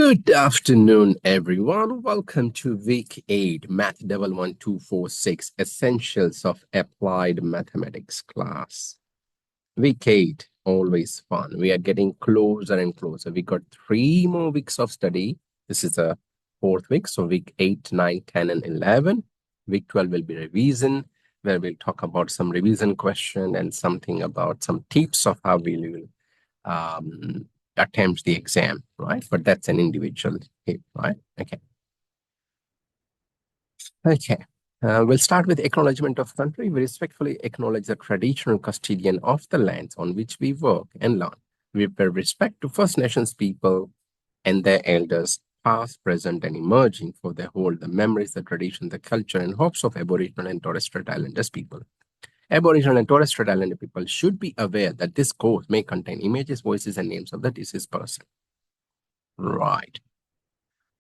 Good afternoon, everyone. Welcome to week 8, MATH11246, Essentials of Applied Mathematics class. Week 8, always fun. We are getting closer and closer. We got 3 more weeks of study. This is the 4th week, so week 8, 9, 10, and 11. Week 12 will be revision, where we'll talk about some revision question and something about some tips of how we will attempt the exam, right? But that's an individual tip, right? Okay. We'll start with acknowledgement of country. We respectfully acknowledge the traditional custodian of the lands on which we work and learn. We pay respect to First Nations people and their elders, past, present, and emerging, for they hold the memories, the tradition, the culture, and hopes of Aboriginal and Torres Strait Islanders people. Aboriginal and Torres Strait Islander people should be aware that this course may contain images, voices, and names of the deceased person. Right.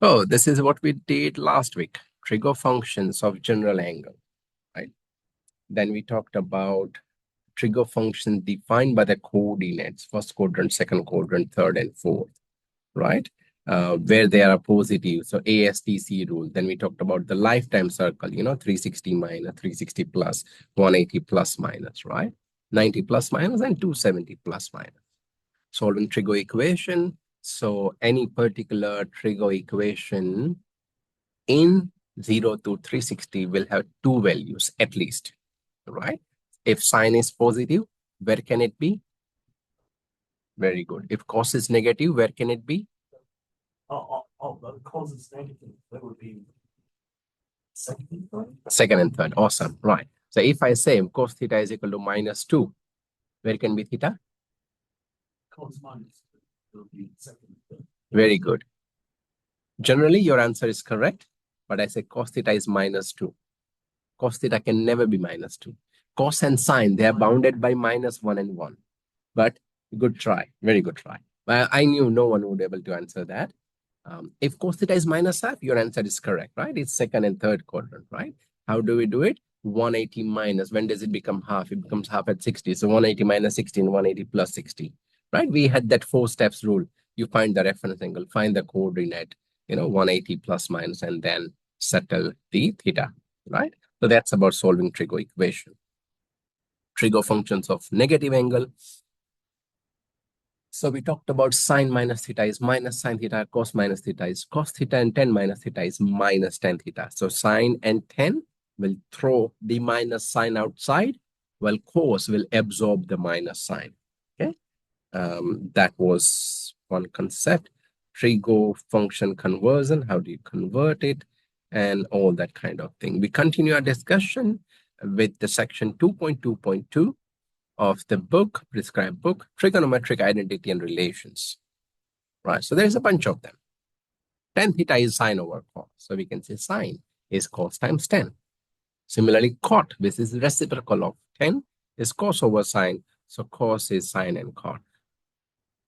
Oh, this is what we did last week. Trigger functions of general angle, right? Then we talked about trigger functions defined by the coordinates, first quadrant, second quadrant, third, and fourth, right? Where they are positive, so ASTC rule. Then we talked about the lifetime circle, 360 minus, 360 plus, 180 plus minus, right? 90 plus minus, and 270 plus minus. Solving Trigger equation. So any particular Trigger equation in 0 to 360 will have 2 values at least, right? If sine is positive, where can it be? Very good. If cos is negative, where can it be? The cos is negative. That would be second and third. Second and third. Awesome. Right. So if I say cos theta is equal to -2, where can be theta? Cos minus will be second and third. Very good. Generally, your answer is correct, but I say cos theta is -2. Cos theta can never be -2. Cos and sine, they are bounded by -1 and 1. But good try. Very good try. Well, I knew no one would be able to answer that. If cos theta is -half, your answer is correct, right? It's second and third quadrant, right? How do we do it? 180 minus. When does it become half? It becomes half at 60. So 180 minus 60 and 180 plus 60, right? We had that 4 steps rule. You find the reference angle, find the coordinate, 180 plus minus, and then settle the theta, right? So that's about solving Trigger equation. Trigger functions of negative angle. So we talked about sine minus theta is minus sine theta, cos minus theta is cos theta, and tan minus theta is minus tan theta. So sine and tan will throw the minus sign outside, while cos will absorb the minus sign. Okay, that was one concept. Trigger function conversion, how do you convert it, and all that kind of thing. We continue our discussion with the section 2.2.2 of the book, prescribed book, Trigonometric Identity and Relations. Right, so there's a bunch of them. Tan theta is sine over cos. So we can say sine is cos times tan. Similarly, cot, which is reciprocal of tan, is cos over sine. So cos is sine and cot.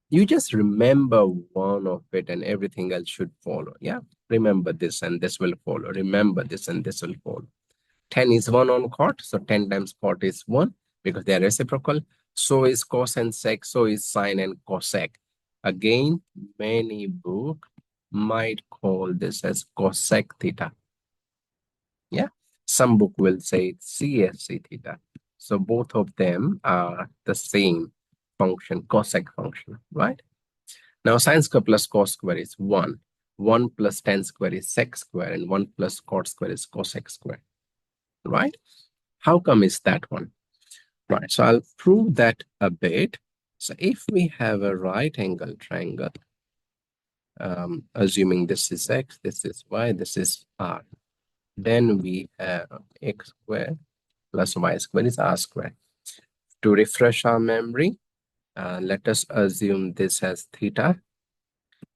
You just remember one of it and everything else should follow. Yeah, remember this and this will follow. Remember this and this will follow. Tan is 1 on cot, so 10 times cot is 1 because they are reciprocal. So is cos and sec, so is sine and cosec. Again, many books might call this as cosec theta. Yeah, some book will say CSC theta. So both of them are the same function, cosec function, right? Now sine square plus cos square is 1. 1 plus tan square is sec square, and 1 plus cot square is cosec square, right? How come is that one? Right, so I'll prove that a bit. So if we have a right angle triangle, assuming this is x, this is y, this is r, then we have x squared plus y squared is r squared. To refresh our memory, let us assume this as theta.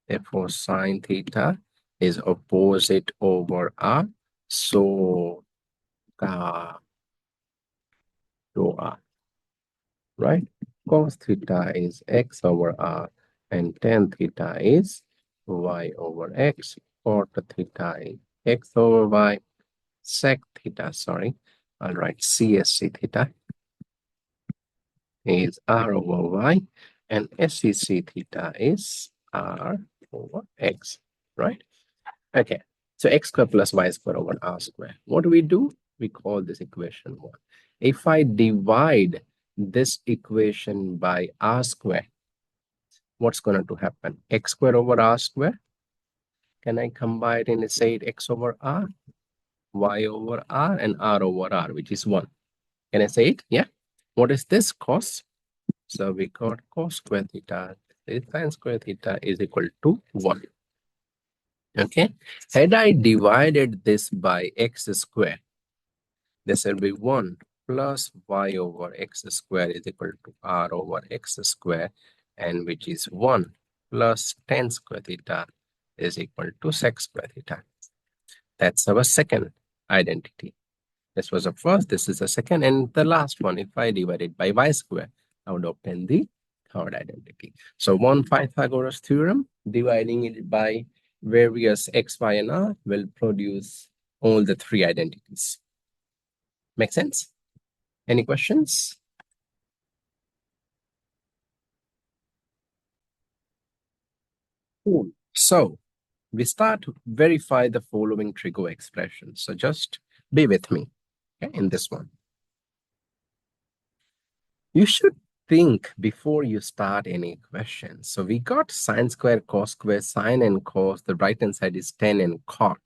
Therefore, sine theta is opposite over r. So, to r, right? Cos theta is x over r, and tan theta is y over x. Cot theta is x over y. Sec theta, sorry, I'll write CSC theta is r over y, and SEC theta is r over x. right? Okay, so x square plus y square over r square. What do? We call this equation 1. If I divide this equation by r square, what's going to happen? X square over r square. Can I combine and say it x over r, y over r, and r over r, which is 1? Can I say it? Yeah. What is this? Cos. So we got cos square theta sin square theta is equal to 1. Okay. Had I divided this by x square, this will be 1 plus y over x square is equal to r over x square, and which is 1 plus tan square theta is equal to sec square theta. That's our second identity. This was the first, this is the second, and the last one, if I divide it by y square, I would obtain the third identity. So one Pythagoras theorem, dividing it by various x, y, and r will produce all the three identities. Make sense? Any questions? Cool. So we start to verify the following Trigo expressions. So just be with me, okay, in this one. You should think before you start any questions. So we got sine square, cos square, sine and cos. The right hand side is tan and cot.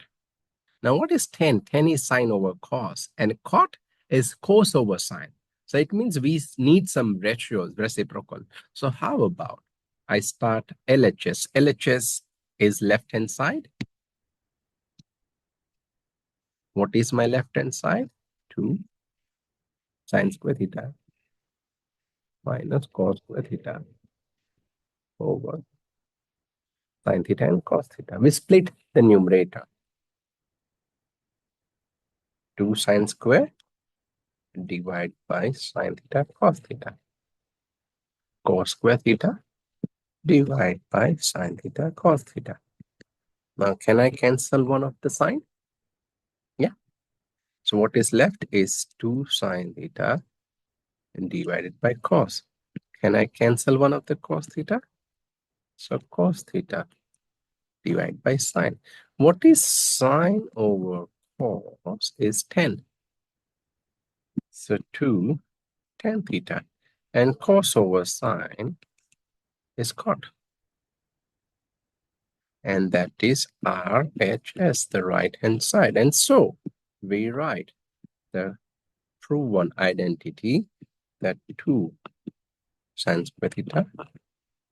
Now what is tan? Tan is sine over cos, and cot is cos over sine. So it means we need some ratios, reciprocal. So how about I start LHS? LHS is left hand side. What is my left hand side? 2 sine square theta minus cos square theta over sine theta and cos theta. We split the numerator. 2 sine square divided by sine theta cos theta. Cos square theta divided by sine theta cos theta. Now can I cancel one of the sine? Yeah. So what is left is 2 sine theta divided by cos. Can I cancel one of the cos theta? So cos theta divided by sine. What is sine over cos is 10. So 2 tan theta. And cos over sine is cot. And that is RHS, the right-hand side. And so we write the true one identity, that 2 sine square theta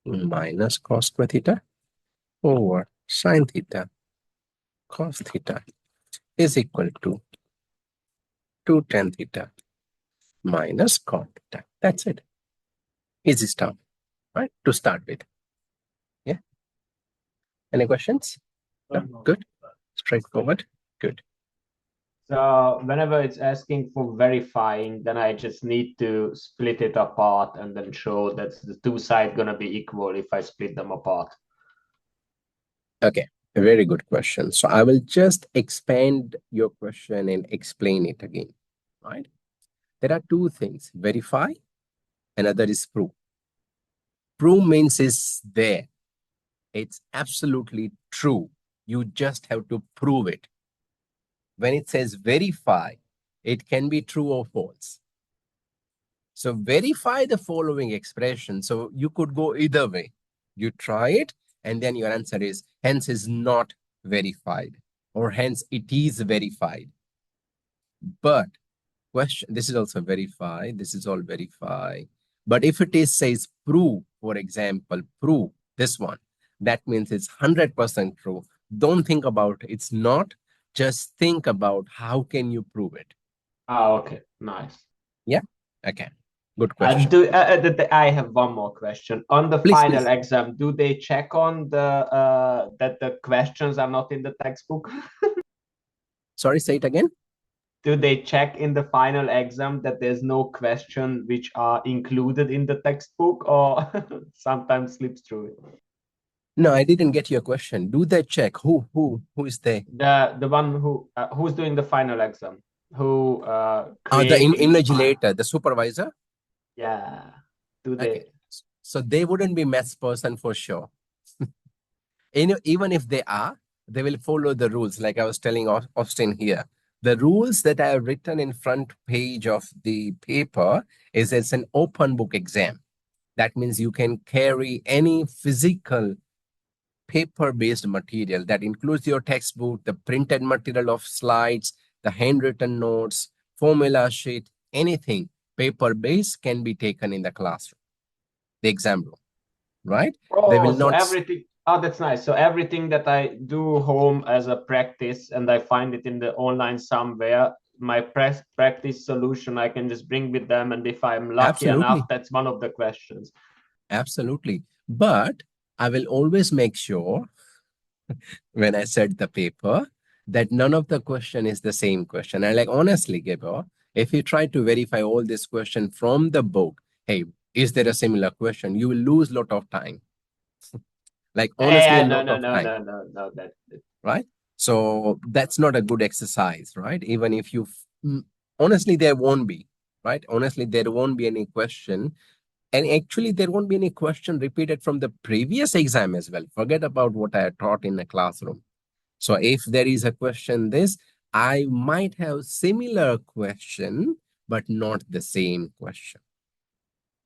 minus cos square theta over sine theta cos theta is equal to 2 tan theta minus cot theta. That's it. Easy stuff, right? To start with. Yeah. Any questions? No? Good. Straightforward. Good. So whenever it's asking for verifying, then I just need to split it apart and then show that the two sides gonna be equal if I split them apart. Okay, a very good question. So I will just expand your question and explain it again, right? There are two things, verify, another is prove. Prove means it's there. It's absolutely true. You just have to prove it. When it says verify, it can be true or false. So verify the following expression. So you could go either way. You try it, and then your answer is hence is not verified, or hence it is verified. But question, this is also verify, this is all verify. But if it is says prove, for example, prove this one, that means it's 100% true. Don't think about it's not, just think about how can you prove it. Okay, nice. Yeah, okay. Good question. I have one more question. On the Please, final please. exam, do they check on the that the questions are not in the textbook? Sorry, say it again. Do they check in the final exam that there's no question which are included in the textbook, or sometimes slips through it? No, I didn't get your question. Do they check? Who is they? The one who's doing the final exam, who The creating invigilator, the supervisor? Yeah. Do Okay. they? So they wouldn't be maths person for sure. Even if they are, they will follow the rules. Like I was telling Austin here, the rules that I have written in front page of the paper is it's an open book exam. That means you can carry any physical paper-based material that includes your textbook, the printed material of slides, the handwritten notes, formula sheet, anything paper-based can be taken in the classroom, the exam room, right? They Oh, will so not. everything. Oh, that's nice. So everything that I do home as a practice and I find it in the online somewhere, my practice solution I can just bring with them. And if I'm lucky enough, Absolutely. that's one of the questions. Absolutely. But I will always make sure when I set the paper that none of the question is the same question. And like honestly, Gabor, if you try to verify all this question from the book, hey, is there a similar question? You will lose a lot of time. Like honestly, a No, lot no, of no, time, no, no, no. right? So that's not a good exercise, right? Even if you honestly, there won't be, right? Honestly, there won't be any question. And actually, there won't be any question repeated from the previous exam as well. Forget about what I taught in the classroom. So if there is a question this, I might have similar question, but not the same question,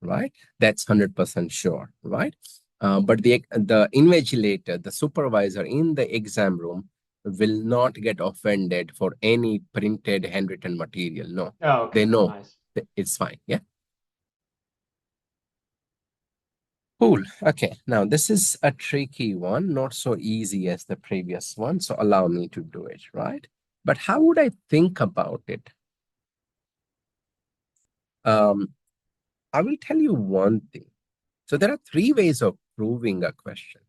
right? That's 100% sure, right? But the invigilator, the supervisor in the exam room will not get offended for any printed handwritten material. No, Oh, they okay, know nice. it's fine. Yeah. Cool. Okay. Now this is a tricky one, not so easy as the previous one. So allow me to do it, right? But how would I think about it? I will tell you one thing. So there are three ways of proving a question,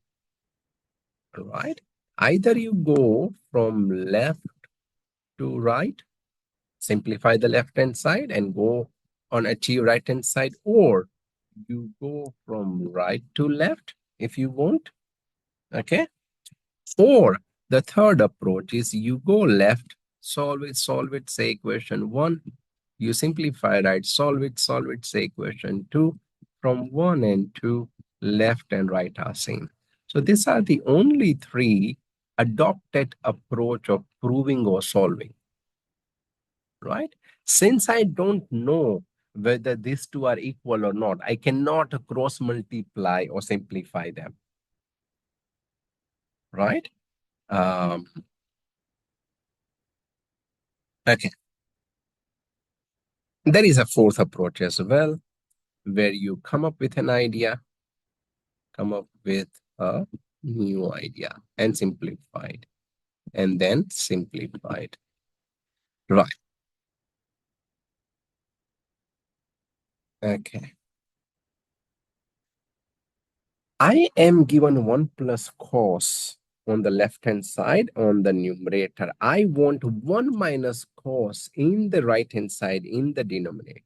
right? Either you go from left to right, simplify the left-hand side and go on achieve right-hand side, or you go from right to left if you want, okay? Or the third approach is you go left, solve it, say equation 1. You simplify right, solve it, say equation 2. From 1 and 2, left and right are same. So these are the only three adopted approach of proving or solving, right? Since I don't know whether these two are equal or not, I cannot cross multiply or simplify them, right? Um, okay. There is a fourth approach as well, where you come up with an idea, come up with a new idea and simplify it, and then simplify it. Right. Okay. I am given 1 plus cos on the left-hand side on the numerator. I want 1 minus cos in the right-hand side in the denominator.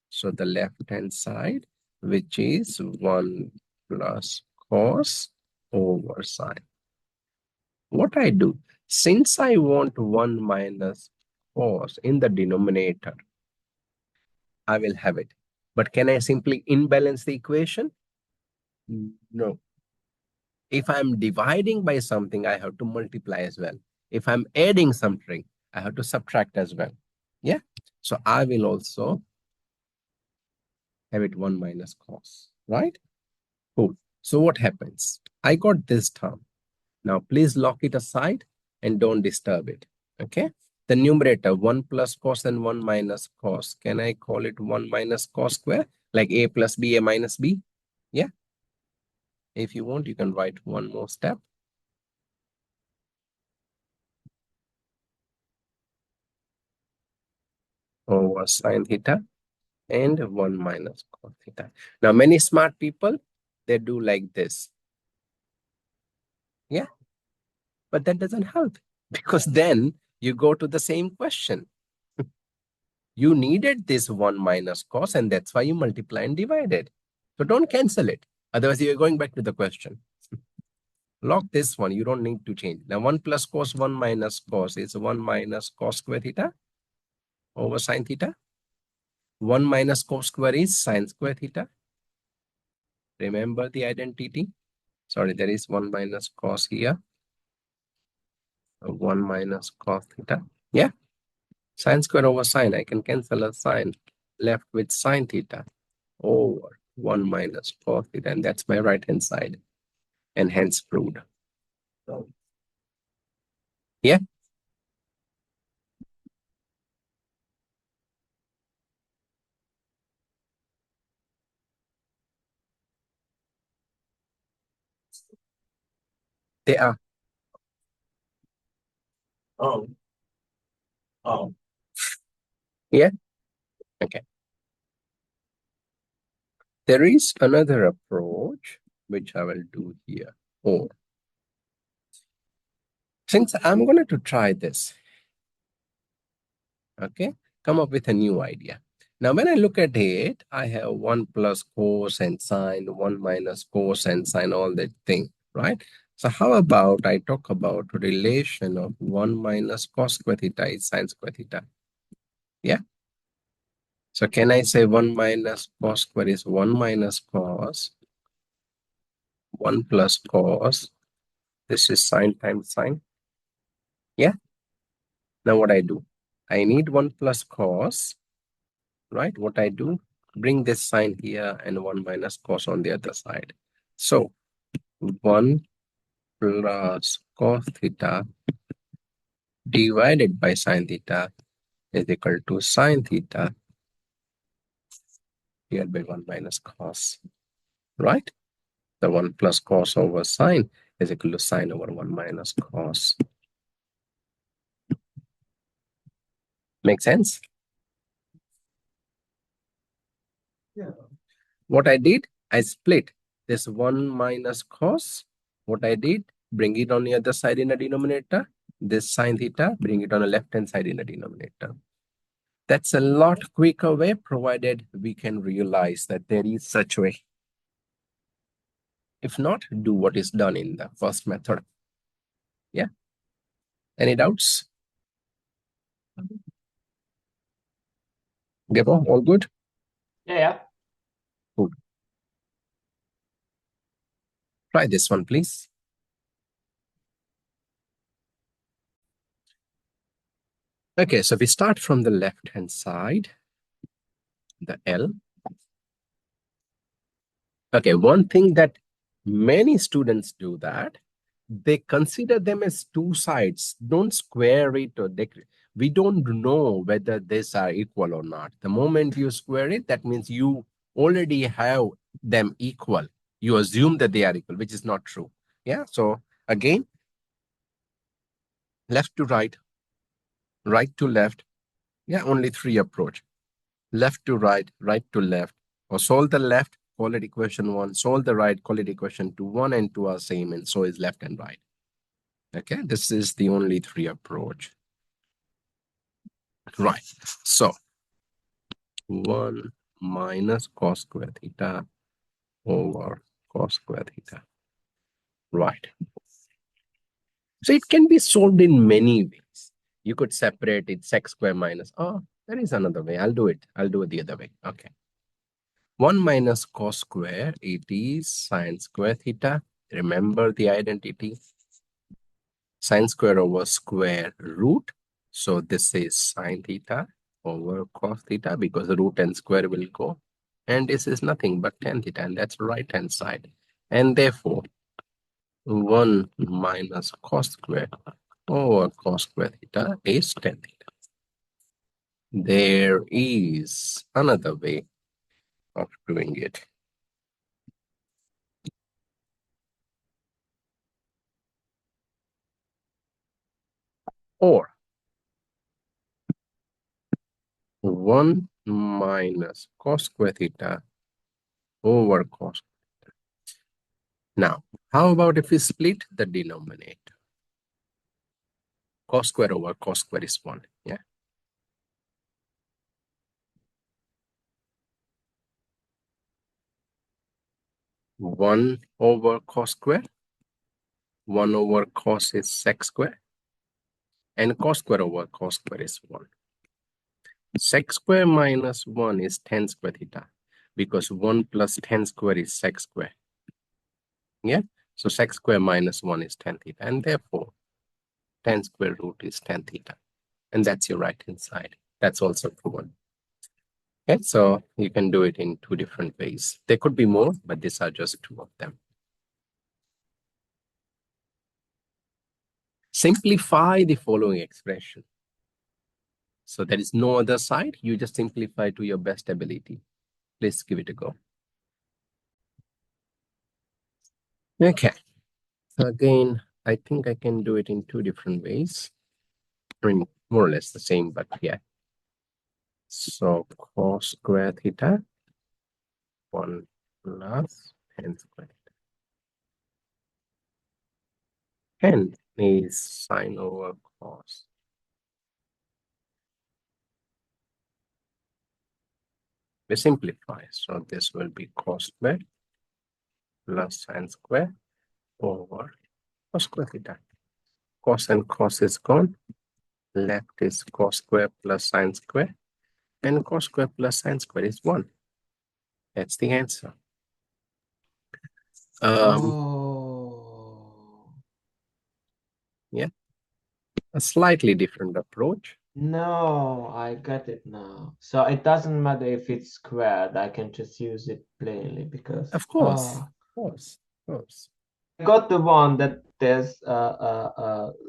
So the left-hand side, which is 1 plus cos over sine. What I do, since I want 1 minus cos in the denominator, I will have it. But can I simply imbalance the equation? No. If I'm dividing by something, I have to multiply as well. If I'm adding something, I have to subtract as well. Yeah. So I will also have it 1 minus cos, right? Cool. So what happens? I got this term. Now please lock it aside and don't disturb it. Okay. The numerator 1 plus cos and 1 minus cos. Can I call it 1 minus cos square? Like a plus b, a minus b? Yeah. If you want, you can write one more step. Over sine theta and 1 minus cos theta. Now many smart people, they do like this. Yeah. But that doesn't help because then you go to the same question. You needed this 1 minus cos, and that's why you multiply and divided. So don't cancel it. Otherwise, you're going back to the question. Lock this one. You don't need to change. Now, 1 plus cos, 1 minus cos is 1 minus cos square theta over sine theta. 1 minus cos square is sine square theta. Remember the identity. Sorry, there is 1 minus cos here. 1 minus cos theta. Yeah. Sine square over sine. I can cancel a sine. Left with sine theta over 1 minus cos theta. And that's my right hand side. And hence proved. So, Yeah. They are. oh, oh, Yeah. Okay. There is another approach which I will do here. Or since I'm going to try this, okay, come up with a new idea. Now, when I look at it, I have 1 plus cos and sine, 1 minus cos and sine, all that thing, right? So how about I talk about relation of 1 minus cos square theta is sine square theta? Yeah. So can I say 1 minus cos square is 1 minus cos, 1 plus cos, this is sine times sine? Yeah. Now what I do? I need 1 plus cos, right? What I do? Bring this sign here and 1 minus cos on the other side. So 1 plus cos theta divided by sine theta is equal to sine theta divided by 1 minus cos, right? The 1 plus cos over sine is equal to sine over 1 minus cos. Make sense? yeah. What I did, I split this 1 minus cos. What I did, bring it on the other side in the denominator. This sine theta, bring it on the left-hand side in the denominator. That's a lot quicker way, provided we can realize that there is such way. If not, do what is done in the first method. Yeah. Any doubts? Gabo, all good? Yeah. Good. Try this one, please. Okay, so we start from the left-hand side, the L. Okay, one thing that many students do that, they consider them as two sides. Don't square it or we don't know whether these are equal or not. The moment you square it, that means you already have them equal. You assume that they are equal, which is not true. Yeah, so again, left to right, right to left. Yeah, only three approach. Left to right, right to left, or solve the left, call it equation 1, solve the right, call it equation 2. 1 and 2 are same, and so is left and right. Okay, this is the only three approach. Right, so 1 minus cos square theta over cos square theta. Right. So it can be solved in many ways. You could separate it sec square minus, oh, there is another way. I'll do it the other way. Okay. 1 minus cos square, it is sine square theta. Remember the identity. Sine square over square root. So this is sine theta over cos theta because the root and square will go. And this is nothing but tan theta, and that's right hand side. And therefore, 1 minus cos square over cos square theta is tan theta. There is another way of doing it. Or 1 minus cos square theta over cos. Now, how about if we split the denominator? Cos square over cos square is 1. Yeah. One over cos square. 1 over cos is sec square. And cos square over cos square is 1. Sec square minus 1 is tan square theta because 1 plus tan square is sec square. Yeah. So sec square minus 1 is tan theta. And therefore, tan square root is tan theta. And that's your right hand side. That's also proven. Okay, so you can do it in two different ways. There could be more, but these are just two of them. Simplify the following expression. So there is no other side. You just simplify to your best ability. Please give it a go. Okay. So again, I think I can do it in two different ways. I mean, more or less the same, but yeah. So cos square theta 1 plus tan square theta. 10 is sine over cos. We simplify. So this will be cos square plus sine square over cos square theta. Cos and cos is gone. Left is cos square plus sine square. And cos square plus sine square is 1. That's the answer. Yeah. A slightly different approach. No, I got it now. So it doesn't matter if it's squared. I can just use it plainly because Of course. Of course. Of course. I got the one that there's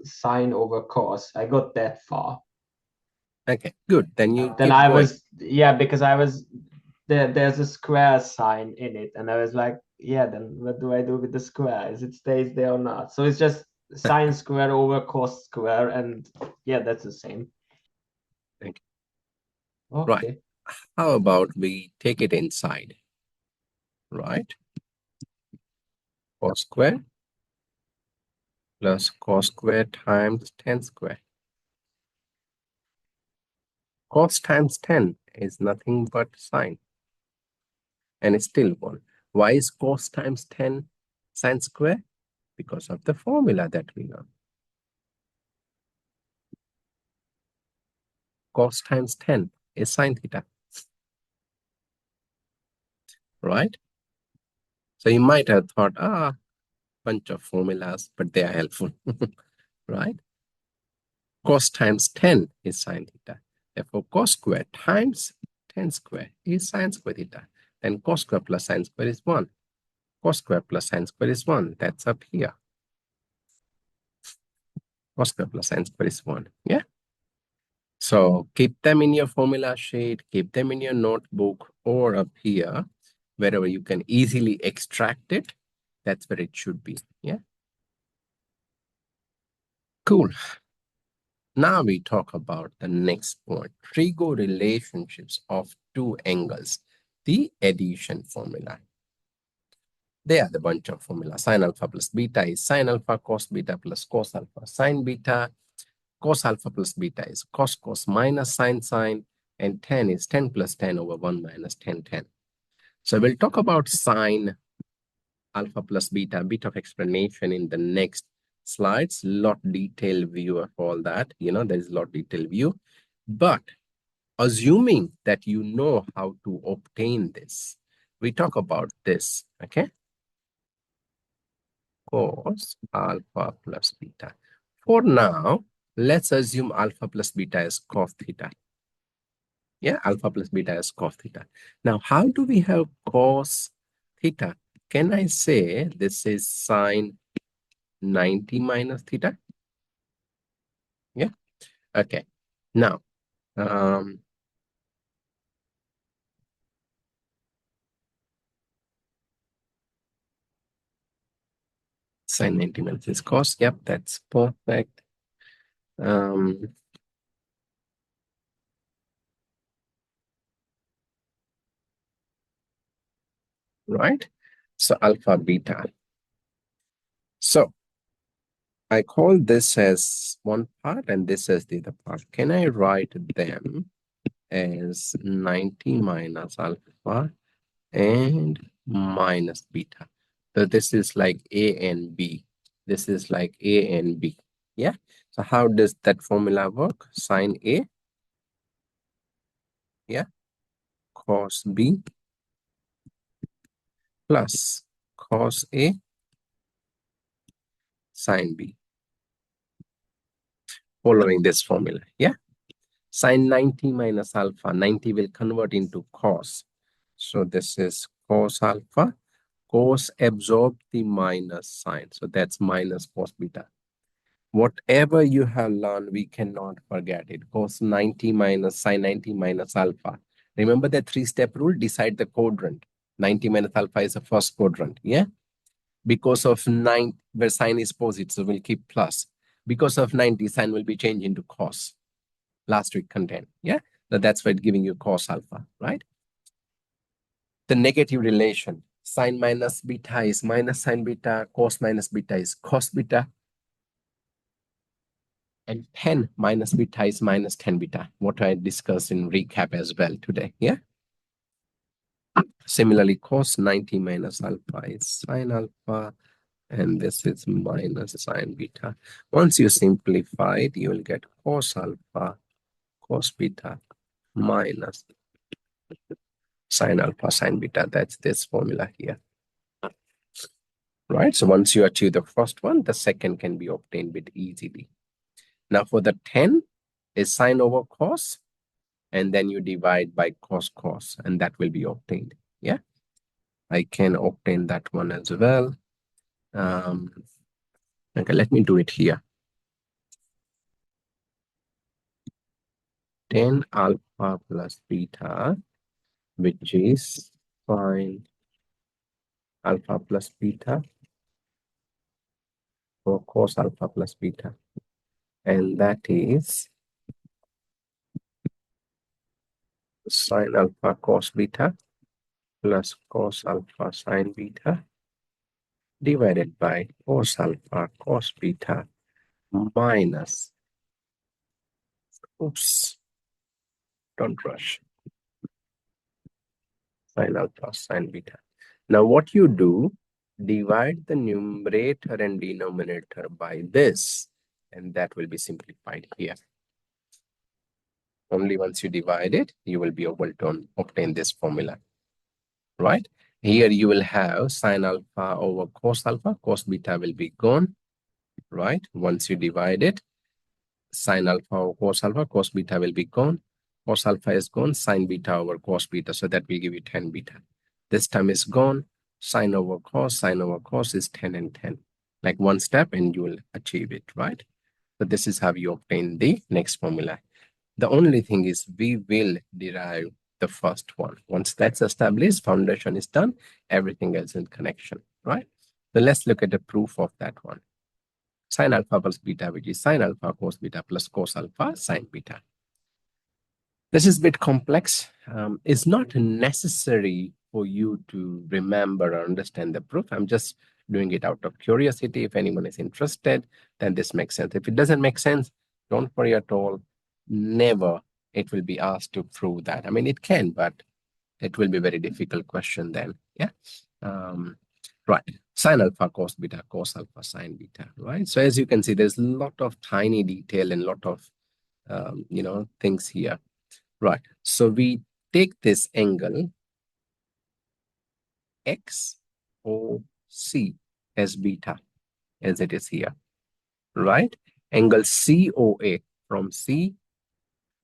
sine over cos. I got that far. Okay, good. Then you Then keep I going. was because I was there's a square sign in it, and I was like, yeah, then what do I do with the square? Is it stays there or not? So it's just sine square over cos square, and yeah, that's the same. Thank you. Okay. Right. How about we take it inside? Right. Cos square plus cos square times tan square. Cos times 10 is nothing but sine. And it's still 1. Why is cos times 10 sine square? Because of the formula that we know. Cos times 10 is sine theta. Right? So you might have thought, bunch of formulas, but they are helpful. Right? Cos times 10 is sine theta. Therefore, cos square times 10 square is sine square theta. Then cos square plus sine square is 1. Cos square plus sine square is 1. That's up here. Cos square plus sine square is 1. Yeah? So keep them in your formula sheet, keep them in your notebook, or up here, wherever you can easily extract it. That's where it should be. Yeah? Cool. Now we talk about the next point, trigo relationships of two angles, the addition formula. They are the bunch of formulas. Sin alpha plus beta is sin alpha, cos beta plus cos alpha, sin beta, cos alpha plus beta is cos minus sin, and tan is 10 plus tan over 1 minus tan. So we'll talk about sin alpha plus beta, a bit of explanation in the next slides, lot detailed view of all that. There's a lot detailed view. But assuming that you know how to obtain this, we talk about this, okay? Cos alpha plus beta. For now, let's assume alpha plus beta is cos theta. Yeah, alpha plus beta is cos theta. Now, how do we have cos theta? Can I say this is sine 90 minus theta? Yeah, okay. Now, sine 90 minus cos. Yep, that's perfect. Right? So alpha beta. So I call this as one part and this as the other part. Can I write them as 90 minus alpha and minus beta? So this is like A and B. This is like A and B. Yeah. So how does that formula work? Sine A. Yeah. Cos B plus cos A sine B. following this formula. Yeah. Sine 90 minus alpha. 90 will convert into cos. So this is cos alpha. Cos absorb the minus sine. So that's minus cos beta. Whatever you have learned, we cannot forget it. Cos 90 minus sine 90 minus alpha. Remember the three-step rule? Decide the quadrant. 90 minus alpha is the first quadrant. Yeah. Because of 9, where sine is positive, so we'll keep plus. Because of 90, sine will be changed into cos. Last week content. Yeah. So that's why it's giving you cos alpha, right? The negative relation. Sine minus beta is minus sine beta. Cos minus beta is cos beta. And 10 minus beta is minus 10 beta, what I discussed in recap as well today. Yeah. Similarly, cos 90 minus alpha is sine alpha, and this is minus sine beta. Once you simplify it, you will get cos alpha, cos beta minus sine alpha, sine beta. That's this formula here. Right. So once you achieve the first one, the second can be obtained with easily. Now for the 10 is sine over cos, and then you divide by cos, and that will be obtained. Yeah, I can obtain that one as well. Okay, let me do it here. 10 alpha plus beta, which is sine alpha plus beta, or cos alpha plus beta. And that is sine alpha cos beta plus cos alpha sine beta divided by cos alpha cos beta minus, oops, don't rush, sine alpha sine beta. Now what you do, divide the numerator and denominator by this, and that will be simplified here. Only once you divide it, you will be able to obtain this formula, right? Here you will have sine alpha over cos alpha, cos beta will be gone, right? Once you divide it, sine alpha over cos beta will be gone. Cos alpha is gone, sine beta over cos beta, so that will give you 10 beta. This time is gone, sine over cos is 10 and 10. Like one step and you will achieve it, right? So this is how you obtain the next formula. The only thing is we will derive the first one. Once that's established, foundation is done, everything else in connection, right? So let's look at the proof of that one. Sine alpha plus beta, which is sine alpha cos beta plus cos alpha sine beta. This is a bit complex. It's not necessary for you to remember or understand the proof. I'm just doing it out of curiosity. If anyone is interested, then this makes sense. If it doesn't make sense, don't worry at all. Never it will be asked to prove that. I mean, it can, but it will be a very difficult question then. Yeah. Right. Sine alpha cos beta, cos alpha sine beta, right? So as you can see, there's a lot of tiny detail and a lot of, things here. Right. So we take this angle XOC as beta, as it is here, right? Angle COA from C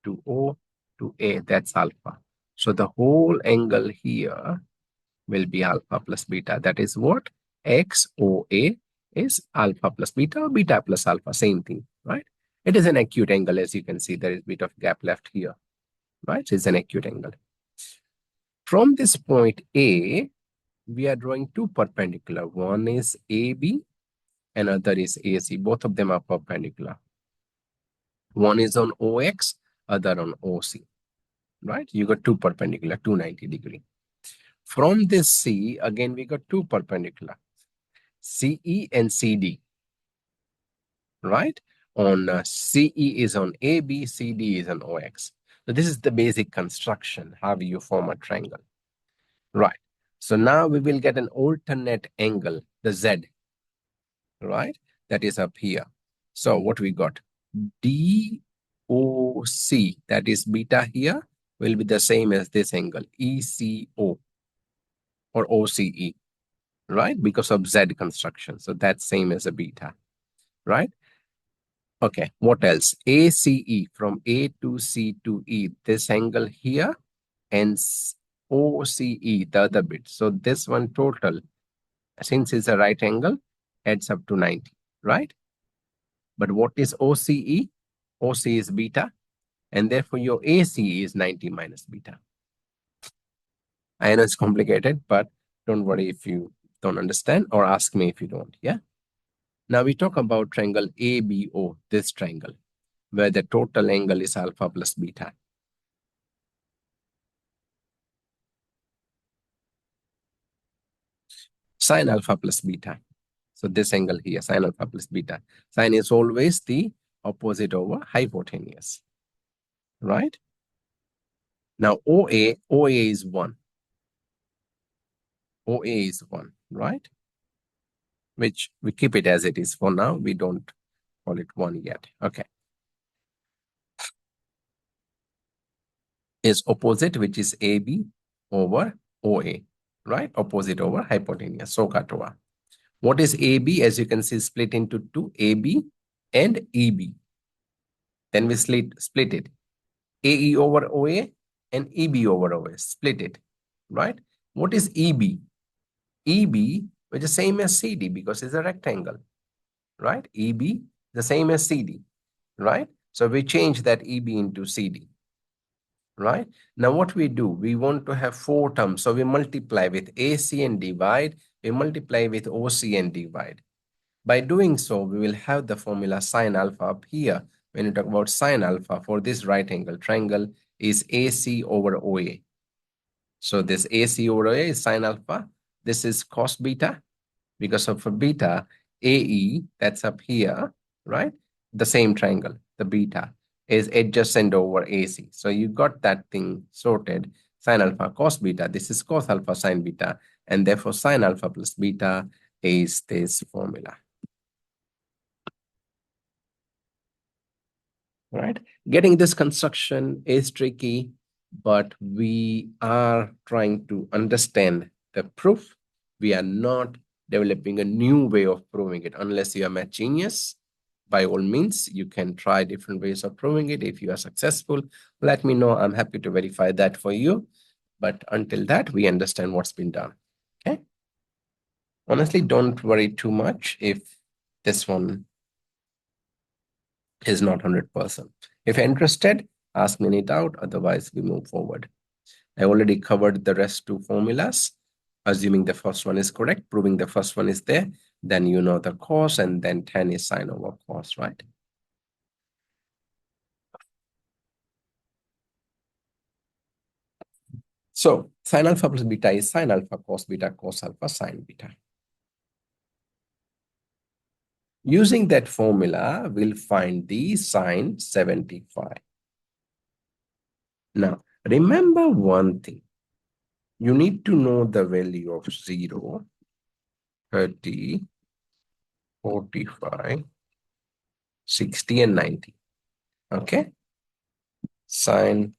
to O to A, that's alpha. So the whole angle here will be alpha plus beta. That is what? XOA is alpha plus beta or beta plus alpha, same thing, right? It is an acute angle, as you can see. There is a bit of gap left here, right? So it's an acute angle. From this point A, we are drawing two perpendicular. One is AB, another is AC. Both of them are perpendicular. One is on OX, other on OC, right? You got two perpendicular, 290 degree. From this C, again, we got two perpendicular, CE and CD, right? On CE is on AB, CD is on OX. So this is the basic construction, how you form a triangle, right? So now we will get an alternate angle, the Z, right? That is up here. So what we got? DOC, that is beta here, will be the same as this angle, ECO or OCE, right? Because of Z construction. So that's same as a beta, right? Okay, what else? ACE, from A to C to E, this angle here, and OCE, the other bit. So this one total, since it's a right angle, adds up to 90, right? But what is OCE? OC is beta, and therefore your ACE is 90 minus beta. I know it's complicated, but don't worry if you don't understand, or ask me if you don't, yeah? Now we talk about triangle ABO, this triangle, where the total angle is alpha plus beta. Sine alpha plus beta. So this angle here, sine alpha plus beta. Sine is always the opposite over hypotenuse, right? Now OA is 1. OA is 1, right? Which we keep it as it is for now. We don't call it 1 yet. Okay. Is opposite, which is AB over OA, right? Opposite over hypotenuse. So katoa. What is AB? As you can see, split into two, AB and EB. Then we split it. AE over OA and EB over OA. Split it, right? What is EB? EB, which is same as CD because it's a rectangle, right? EB, the same as CD, right? So we change that EB into CD, right? Now what we do, we want to have 4 terms. So we multiply with AC and divide. We multiply with OC and divide. By doing so, we will have the formula sine alpha up here. When you talk about sine alpha for this right angle triangle is AC over OA. So this AC over OA is sine alpha. This is cos beta. Because of a beta, AE, that's up here, right? The same triangle, the beta, is adjacent over AC. So you got that thing sorted. Sine alpha cos beta. This is cos alpha sine beta. And therefore, sine alpha plus beta is this formula. Right? Getting this construction is tricky, but we are trying to understand the proof. We are not developing a new way of proving it. Unless you are math genius, by all means, you can try different ways of proving it. If you are successful, let me know. I'm happy to verify that for you. But until that, we understand what's been done. Okay. Honestly, don't worry too much if this one is not 100%. If you're interested, ask me any doubt. Otherwise, we move forward. I already covered the rest 2 formulas. Assuming the first one is correct, proving the first one is there, then you know the cos, and then tan is sine over cos, right? So sine alpha plus beta is sine alpha cos beta cos alpha sine beta. Using that formula, we'll find the sine 75. Now, remember one thing. You need to know the value of 0, 30, 45, 60, and 90. Okay? Sine,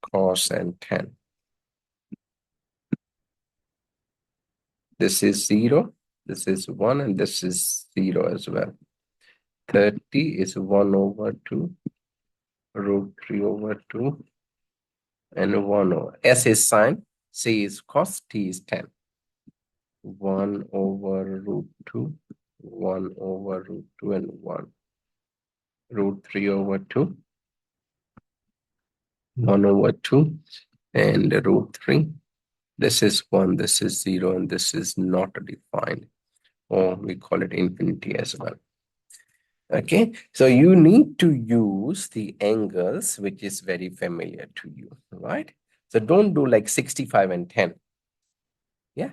cos, and tan. This is 0, this is 1, and this is 0 as well. 30 is 1 over 2, root 3 over 2, and 1 over. S is sine, C is cos, T is tan. 1 over root 2, 1 over root 2, and 1. Root 3 over 2, 1 over 2, and root 3. This is 1, this is 0, and this is not defined. Or we call it infinity as well. Okay, so you need to use the angles which is very familiar to you, right? So don't do like 65 and 10. Yeah.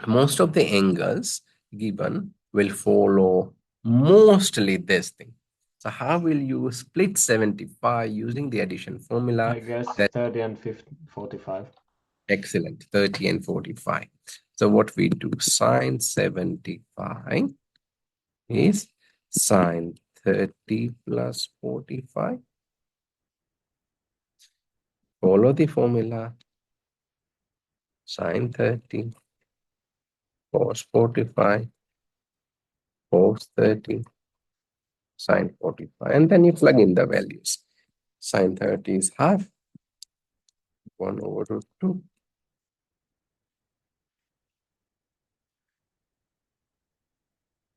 Most of the angles given will follow mostly this thing. So how will you split 75 using the addition formula? I guess That 30 and 50, 45. excellent, 30 and 45. So what we do, sine 75 is sine 30 plus 45. Follow the formula. Sine 30, cos 45, cos 30, sine 45. And then you plug in the values. Sine 30 is half, 1 over root 2.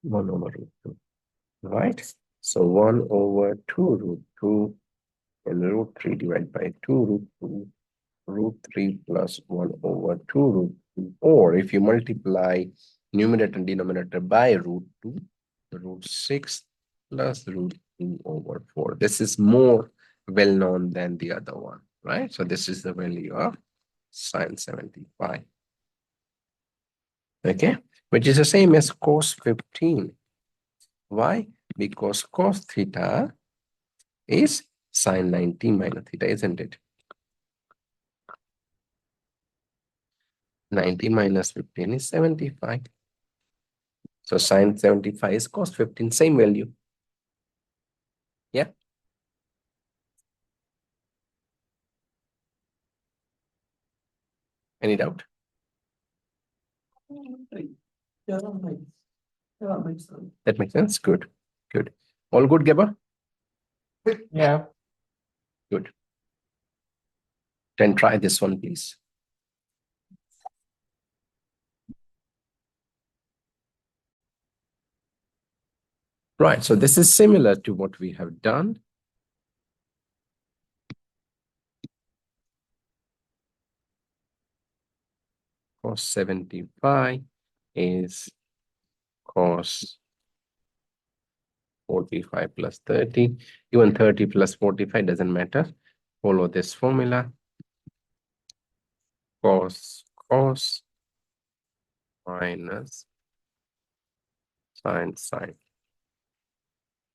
1 over root 2, right? So 1 over 2 root 2 and root 3 divided by 2 root 2, root 3 plus 1 over 2 root 2. Or if you multiply numerator and denominator by root 2, root 6 plus root 2 over 4. This is more well known than the other one, right? So this is the value of sine 75. Okay, which is the same as cos 15. Why? Because cos theta is sine 90 minus theta, isn't it? 90 minus 15 is 75. So sine 75 is cos 15, same value. Yeah. Any doubt? Yeah, that makes sense. That makes sense. Good. Good. All good, Geba? Yeah. Good. Then try this one, please. Right. So this is similar to what we have done. Cos 75 is cos 45 plus 30. Even 30 plus 45 doesn't matter. Follow this formula. Cos minus sine.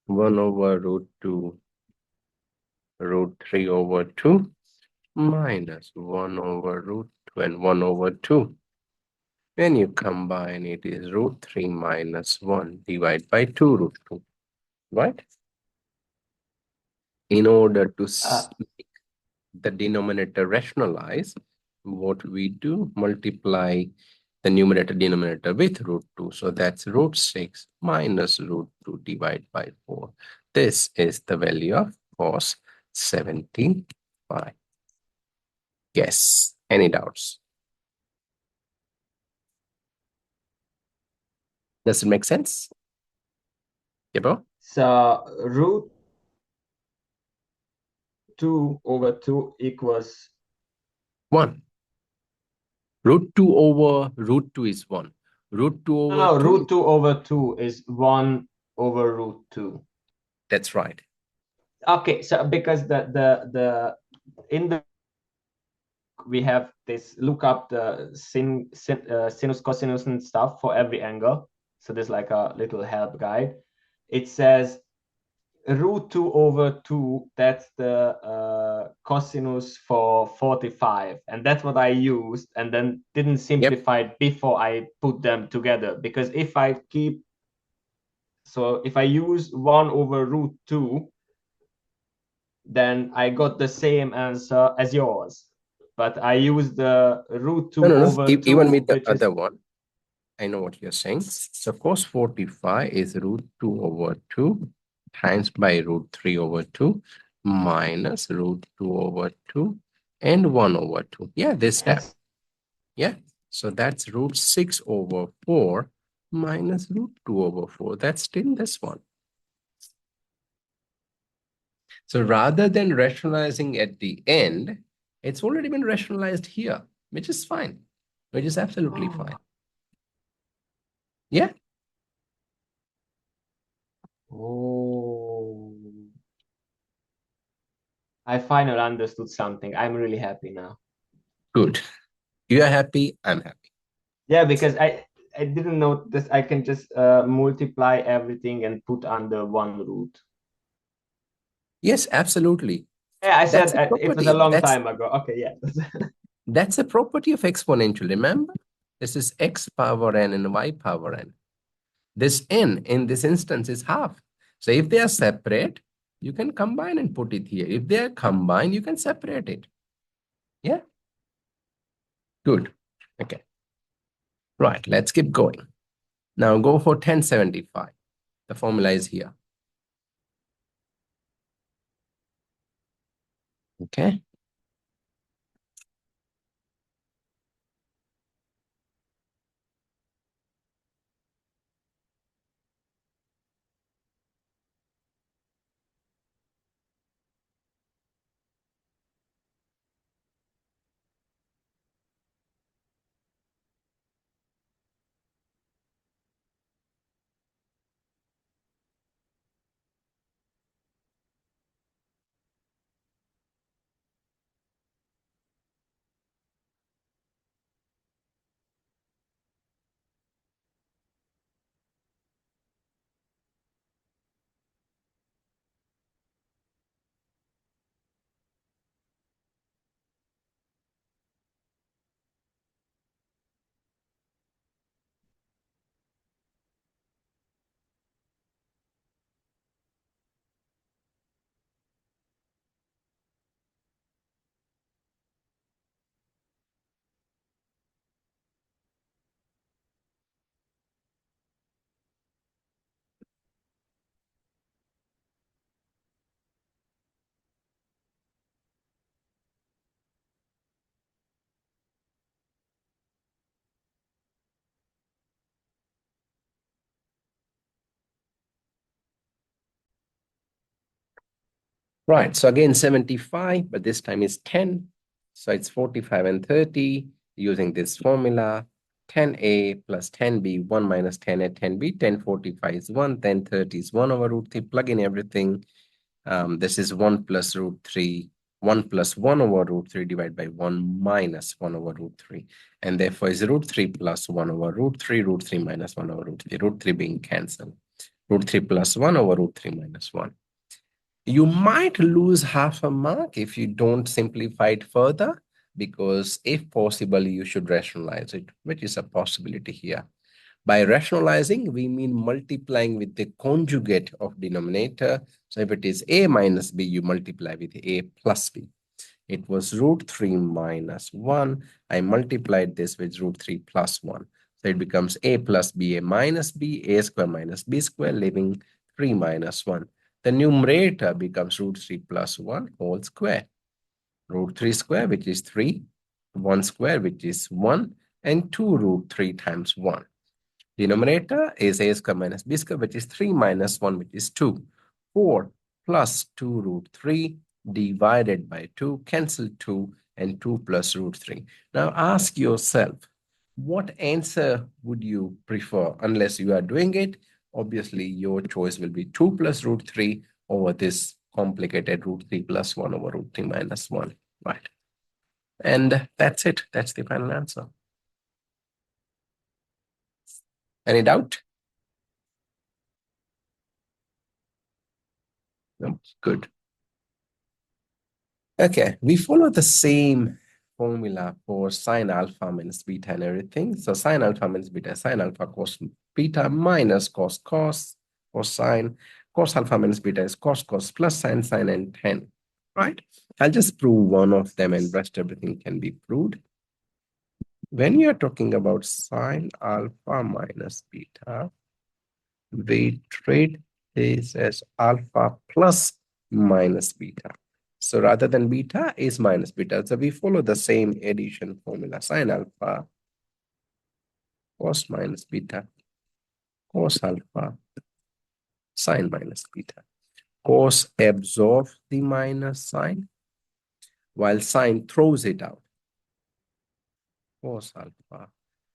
1 over root 2 root 3 over 2 minus 1 over root 2 and 1 over 2. When you combine, it is root 3 minus 1 divided by 2 root 2, right? In order to make the denominator rationalize, what we do, multiply the numerator denominator with root 2. So that's root 6 minus root 2 divided by 4. This is the value of cos 75. Yes. Any doubts? Does it make sense? Yebo? So root 2 over 2 equals 1. Root 2 over root 2 is 1. Root 2 over no, 2. root 2 over 2 is 1 over root 2. That's right. Okay, so because the in the we have this look up the sinus, cosinus, and stuff for every angle. So there's like a little help guide. It says root 2 over 2, that's the cosinus for 45. And that's what I used and then didn't simplify it before I put them together. Because if I use 1 over root 2, then I got the same answer as yours. But I used the root 2 No. over 2, Even with the which other is one, I know what you're saying. So cos 45 is root 2 over 2 times by root 3 over 2 minus root 2 over 2 and 1 over 2. Yeah, this step. Yeah. So that's root 6 over 4 minus root 2 over 4. That's still this one. So rather than rationalizing at the end, it's already been rationalized here, which is fine, which is absolutely fine. Yeah. Oh, I finally understood something. I'm really happy now. Good. You are happy, I'm happy. Yeah, because I didn't know this. I can just multiply everything and put under one root. Yes, absolutely. Yeah, I That's said a it was property. a long time ago. Okay, yeah. That's a property of exponential. Remember, this is x power n and y power n. This n in this instance is half. So if they are separate, you can combine and put it here. If they are combined, you can separate it. Yeah. Good. Okay. Right. Let's keep going. Now go for 1075. The formula is here. Okay. Right. So again, 75, but this time is 10. So it's 45 and 30 using this formula. 10a plus 10b, 1 minus 10a, 10b, 1045 is 1, 1030 is 1 over root 3. Plug in everything. This is 1 plus root 3, 1 plus 1 over root 3 divided by 1 minus 1 over root 3. And therefore is root 3 plus 1 over root 3 minus 1 over root 3 being cancelled. Root 3 plus 1 over root 3 minus 1. You might lose half a mark if you don't simplify it further, because if possible, you should rationalize it, which is a possibility here. By rationalizing, we mean multiplying with the conjugate of denominator. So if it is a minus b, you multiply with a plus b. It was root 3 minus 1. I multiplied this with root 3 plus 1. So it becomes a plus b, a minus b, a square minus b square, leaving 3 minus 1. The numerator becomes root 3 plus 1 whole square. Root 3 square, which is 3, 1 square, which is 1, and 2 root 3 times 1. Denominator is a square minus b square, which is 3 minus 1, which is 2. 4 plus 2 root 3 divided by 2, cancel 2, and 2 plus root 3. Now ask yourself, what answer would you prefer? Unless you are doing it, obviously your choice will be 2 plus root 3 over this complicated root 3 plus 1 over root 3 minus 1, right? And that's it. That's the final answer. Any doubt? No? Good. Okay, we follow the same formula for sine alpha minus beta and everything. So sine alpha minus beta, sine alpha cos beta minus cos cosine. Cos alpha minus beta is cos plus sine and 10, right? I'll just prove one of them and rest everything can be proved. When you're talking about sine alpha minus beta, we treat this as alpha plus minus beta. So rather than beta is minus beta. So we follow the same addition formula. Sine alpha cos minus beta, cos alpha sine minus beta. Cos absorbs the minus sign, while sine throws it out. Cos alpha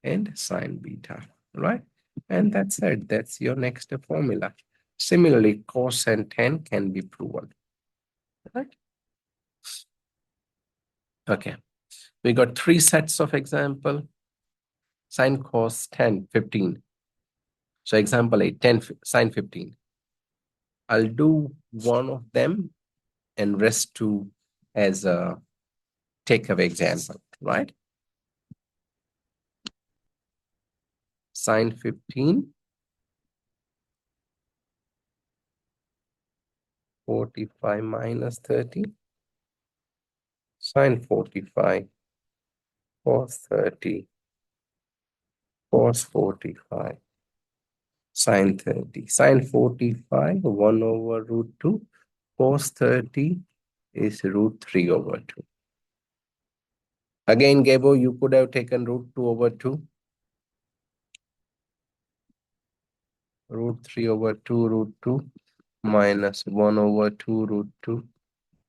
and sine beta, right? And that's it. That's your next formula. Similarly, cos and tan can be proven, right? Okay. We got 3 sets of example. Sine cos 10, 15. So example 8, 10, sine 15. I'll do one of them and rest 2 as a takeaway example, right? Sine 15, 45 minus 30. Sine 45, cos 30, cos 45. Sine 30. Sine 45, 1 over root 2, cos 30, is root 3 over 2. Again, Gabo, you could have taken root 2 over 2. Root 3 over 2 root 2 minus 1 over 2 root 2.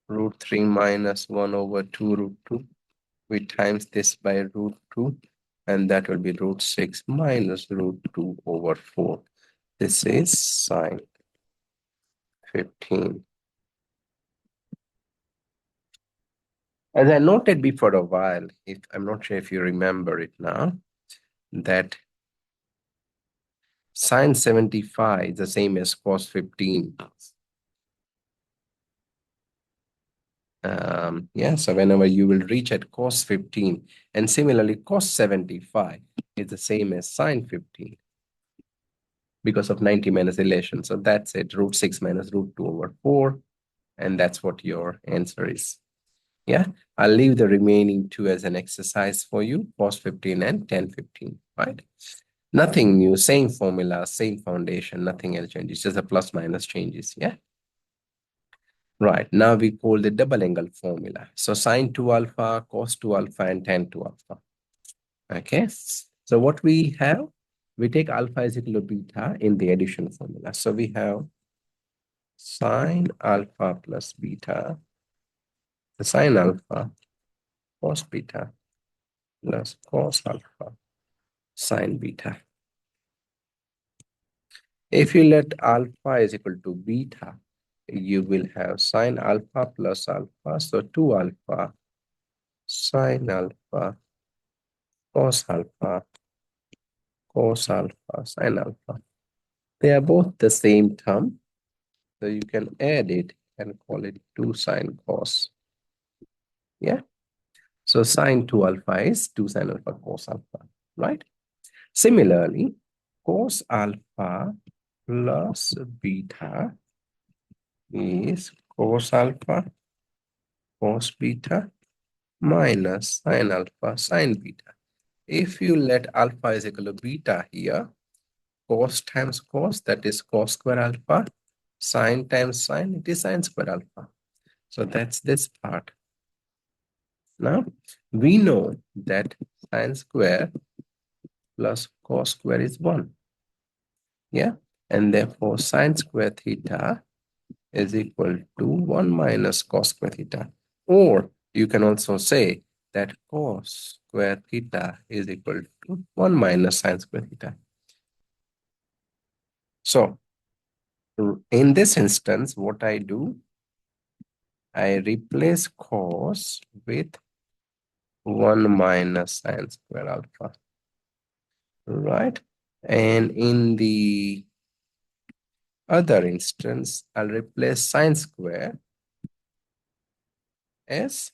Root 3 minus 1 over 2 root 2. We times this by root 2, and that will be root 6 minus root 2 over 4. This is sine 15. As I noted before a while, if I'm not sure if you remember it now, that sine 75 is the same as cos 15. Yeah, so whenever you will reach at cos 15, and similarly cos 75 is the same as sine 15 because of 90 minus relation. So that's it, root 6 minus root 2 over 4, and that's what your answer is. Yeah, I'll leave the remaining two as an exercise for you, cos 15 and tan 15, right? Nothing new, same formula, same foundation, nothing else changes, just the plus minus changes, yeah? Right, now we call the double angle formula. So sine 2 alpha, cos 2 alpha, and tan 2 alpha. Okay, so what we have, we take alpha is equal to beta in the addition formula. So we have sine alpha plus beta, the sine alpha cos beta plus cos alpha sine beta. If you let alpha is equal to beta, you will have sine alpha plus alpha. So 2 alpha sine alpha cos alpha sine alpha. They are both the same term. So you can add it and call it 2 sine cos. Yeah. So sine 2 alpha is 2 sine alpha cos alpha, right? Similarly, cos alpha plus beta is cos alpha cos beta minus sine alpha sine beta. If you let alpha is equal to beta here, cos times cos, that is cos square alpha, sine times sine, it is sine square alpha. So that's this part. Now, we know that sine square plus cos square is 1. Yeah, and therefore sine square theta is equal to 1 minus cos square theta. Or you can also say that cos square theta is equal to 1 minus sine square theta. So in this instance, what I do, I replace cos with 1 minus sine square alpha, right? And in the other instance, I'll replace sine square as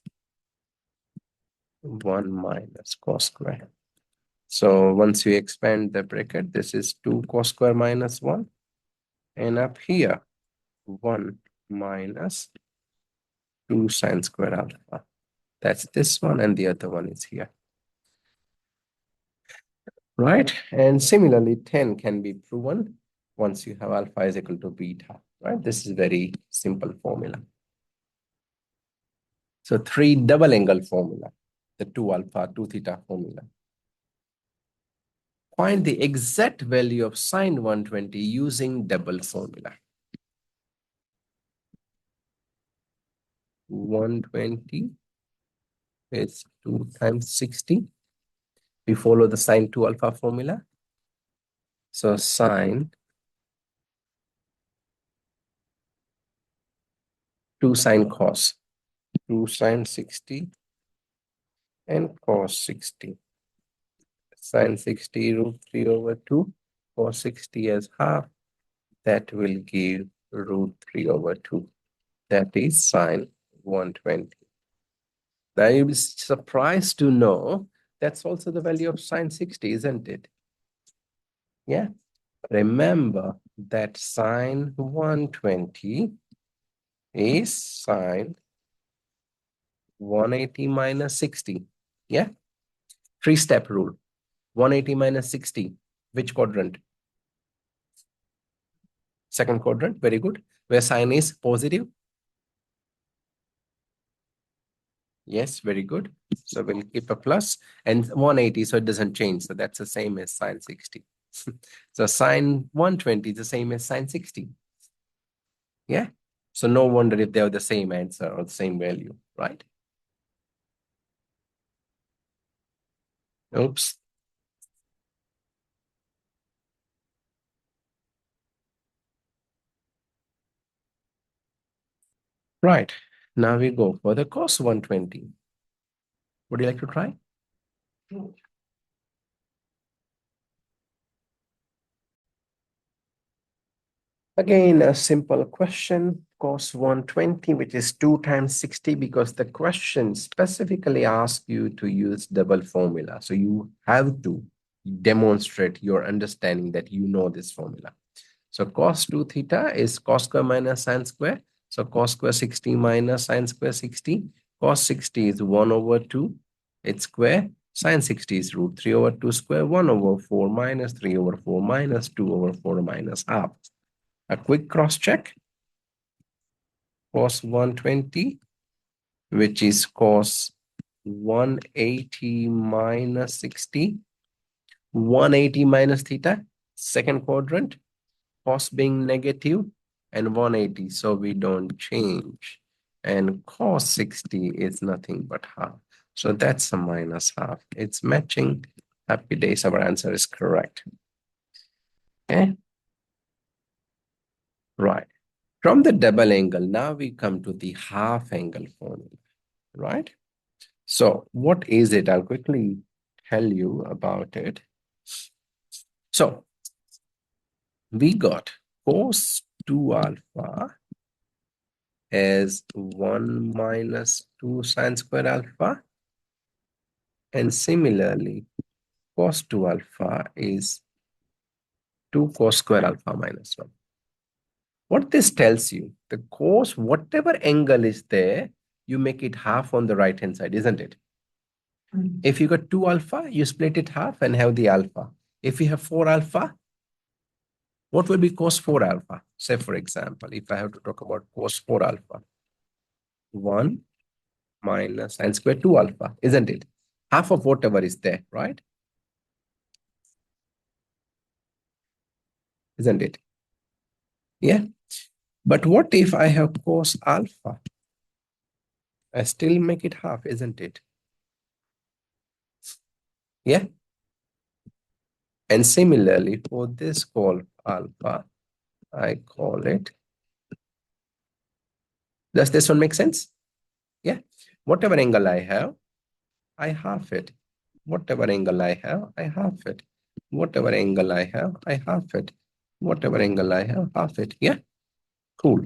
1 minus cos square. So once you expand the bracket, this is 2 cos square minus 1. And up here, 1 minus 2 sine square alpha. That's this one, and the other one is here. Right? And similarly, 10 can be proven once you have alpha is equal to beta. Right? This is very simple formula. So 3 double angle formula, the 2 alpha, 2 theta formula. Find the exact value of sine 120 using double formula. 120 is 2 times 60. We follow the sine 2 alpha formula. So sine 2 sine cos, 2 sine 60 and cos 60. Sine 60 root 3 over 2, cos 60 as half. That will give root 3 over 2. That is sine 120. Now you'll be surprised to know that's also the value of sine 60, isn't it? Yeah. Remember that sine 120 is sine 180 minus 60. Yeah. 3-step rule. 180 minus 60. Which quadrant? Second quadrant. Very good. Where sine is positive. Yes, very good. So we'll keep a plus and 180, so it doesn't change. So that's the same as sine 60. So sine 120 is the same as sine 60. Yeah. So no wonder if they have the same answer or the same value, right? Oops. Right. Now we go for the cos 120. Would you like to try? Again, a simple question, cos 120, which is 2 times 60, because the question specifically asks you to use double formula. So you have to demonstrate your understanding that you know this formula. So cos 2 theta is cos square minus sine square. So cos square 60 minus sine square 60. Cos 60 is 1 over 2. It's square. Sine 60 is root 3 over 2 square. 1 over 4 minus 3 over 4 minus 2 over 4 minus half. A quick cross check. Cos 120, which is cos 180 minus 60. 180 minus theta, second quadrant. Cos being negative and 180, so we don't change. And cos 60 is nothing but half. So that's a minus half. It's matching. Happy days, our answer is correct. Okay. Right. From the double angle, now we come to the half angle formula, right? So what is it? I'll quickly tell you about it. So we got cos 2 alpha as 1 minus 2 sine square alpha. And similarly, cos 2 alpha is 2 cos square alpha minus 1. What this tells you, the cos, whatever angle is there, you make it half on the right-hand side, isn't it? If you got 2 alpha, you split it half and have the alpha. If you have 4 alpha, what will be cos 4 alpha? Say, for example, if I have to talk about cos 4 alpha, 1 minus sine square 2 alpha, isn't it? Half of whatever is there, right? Isn't it? Yeah. But what if I have cos alpha? I still make it half, isn't it? Yeah. And similarly, for this call alpha, I call it. Does this one make sense? Yeah. Whatever angle I have, I half it. Whatever angle I have, I half it. Whatever angle I have, I half it. Whatever angle I have, half it. Yeah. Cool.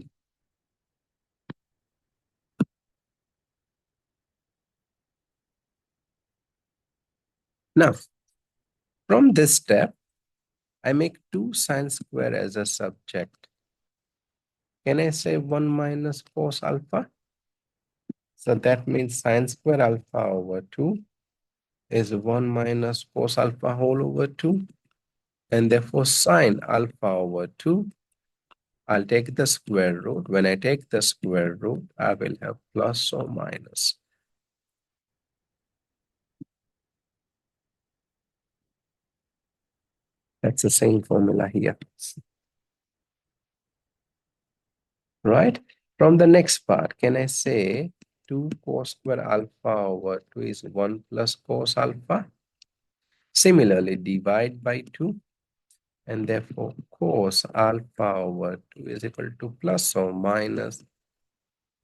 Now, from this step, I make 2 sine square as a subject. Can I say 1 minus cos alpha? So that means sine square alpha over 2 is 1 minus cos alpha whole over 2. And therefore sine alpha over 2, I'll take the square root. When I take the square root, I will have plus or minus. That's the same formula here. Right? From the next part, can I say 2 cos square alpha over 2 is 1 plus cos alpha? Similarly, divide by 2. And therefore, cos alpha over 2 is equal to plus or minus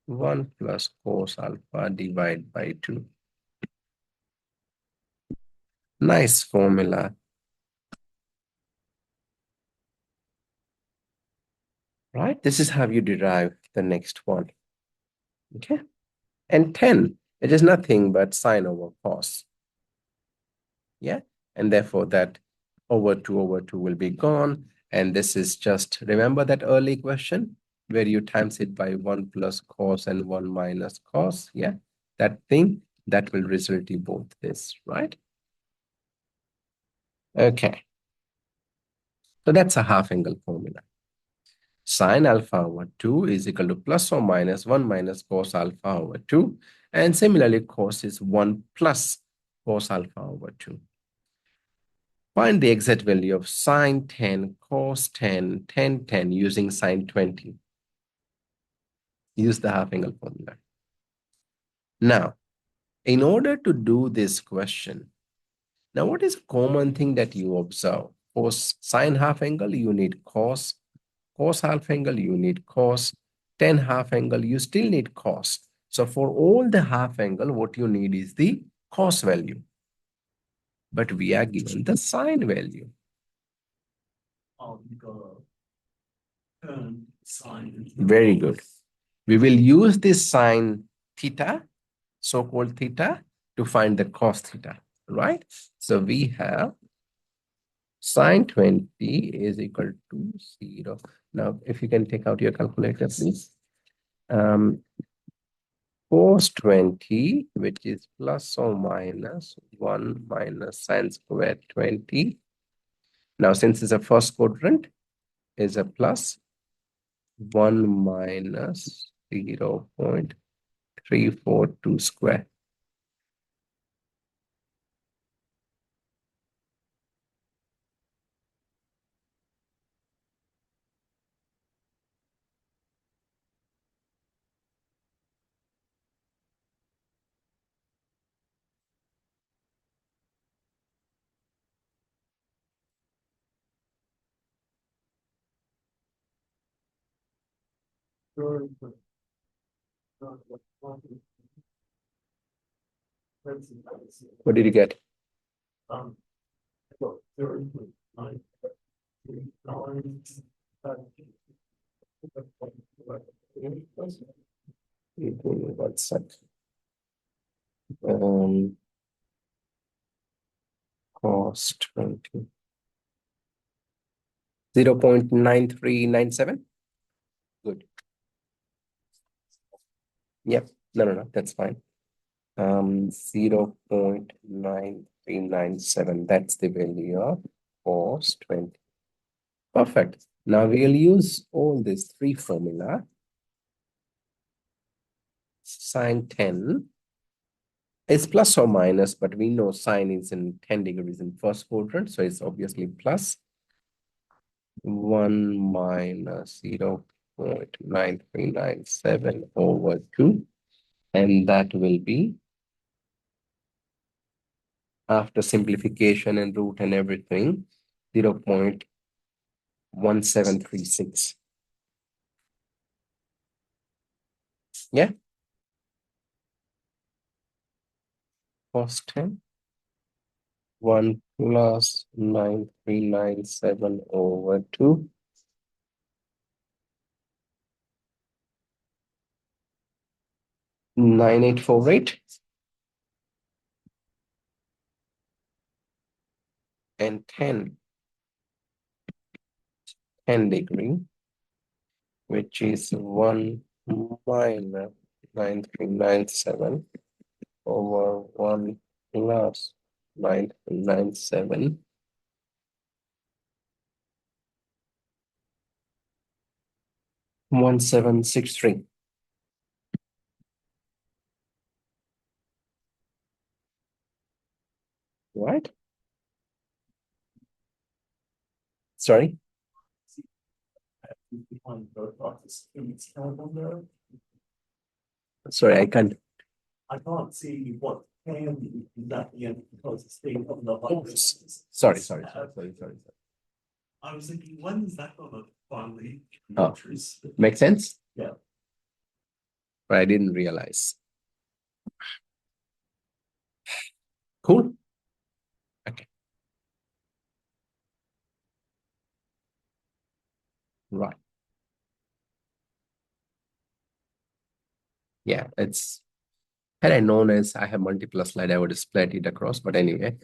1 plus cos alpha divided by 2. Nice formula. Right? This is how you derive the next one. Okay? And 10, it is nothing but sine over cos. Yeah? And therefore that over 2 will be gone. And this is just, remember that early question where you times it by 1 plus cos and 1 minus cos. Yeah? That thing, that will result in both this, right? Okay. So that's a half angle formula. Sine alpha over 2 is equal to plus or minus 1 minus cos alpha over 2. And similarly, cos is 1 plus cos alpha over 2. Find the exact value of sine 10, cos 10, tan 10 using sine 20. Use the half angle formula. Now, in order to do this question, now what is a common thing that you observe? For sine half angle, you need cos. Cos half angle, you need cos. Tan half angle, you still need cos. So for all the half angle, what you need is the cos value. But we are given the sine value. Sine. Very good. We will use this sine theta, so-called theta, to find the cos theta, right? So we have sine 20 is equal to 0. Now, if you can take out your calculator, please. Cos 20, which is plus or minus 1 minus sine squared 20. Now, since it's a first quadrant, is a plus 1 minus 0.342 square. What did you get? Um, 1 sec. Cos 20. 0.9397. Good. Yep. No, that's fine. 0.9397. That's the value of cos 20. Perfect. Now we'll use all these three formula. Sine 10 is plus or minus, but we know sine is in 10 degrees in first quadrant, so it's obviously plus 1 minus 0.9397 over 2. And that will be, after simplification and root and everything, 0.1736. Yeah. Cos 10. 1 plus 9397 over 2. 9848. And 10 degree, which is 1 minus 9397 over 1 plus 9397. 1763. Right? Sorry? Sorry, I can't. I can't see what can is at the end because it's being on the Sorry. I was thinking, when is that gonna finally? Oh. Make sense? Yeah. But I didn't realize. Cool. Okay. Right. Yeah, it's, had I known as I have multiple slides, I would have split it across. But anyway,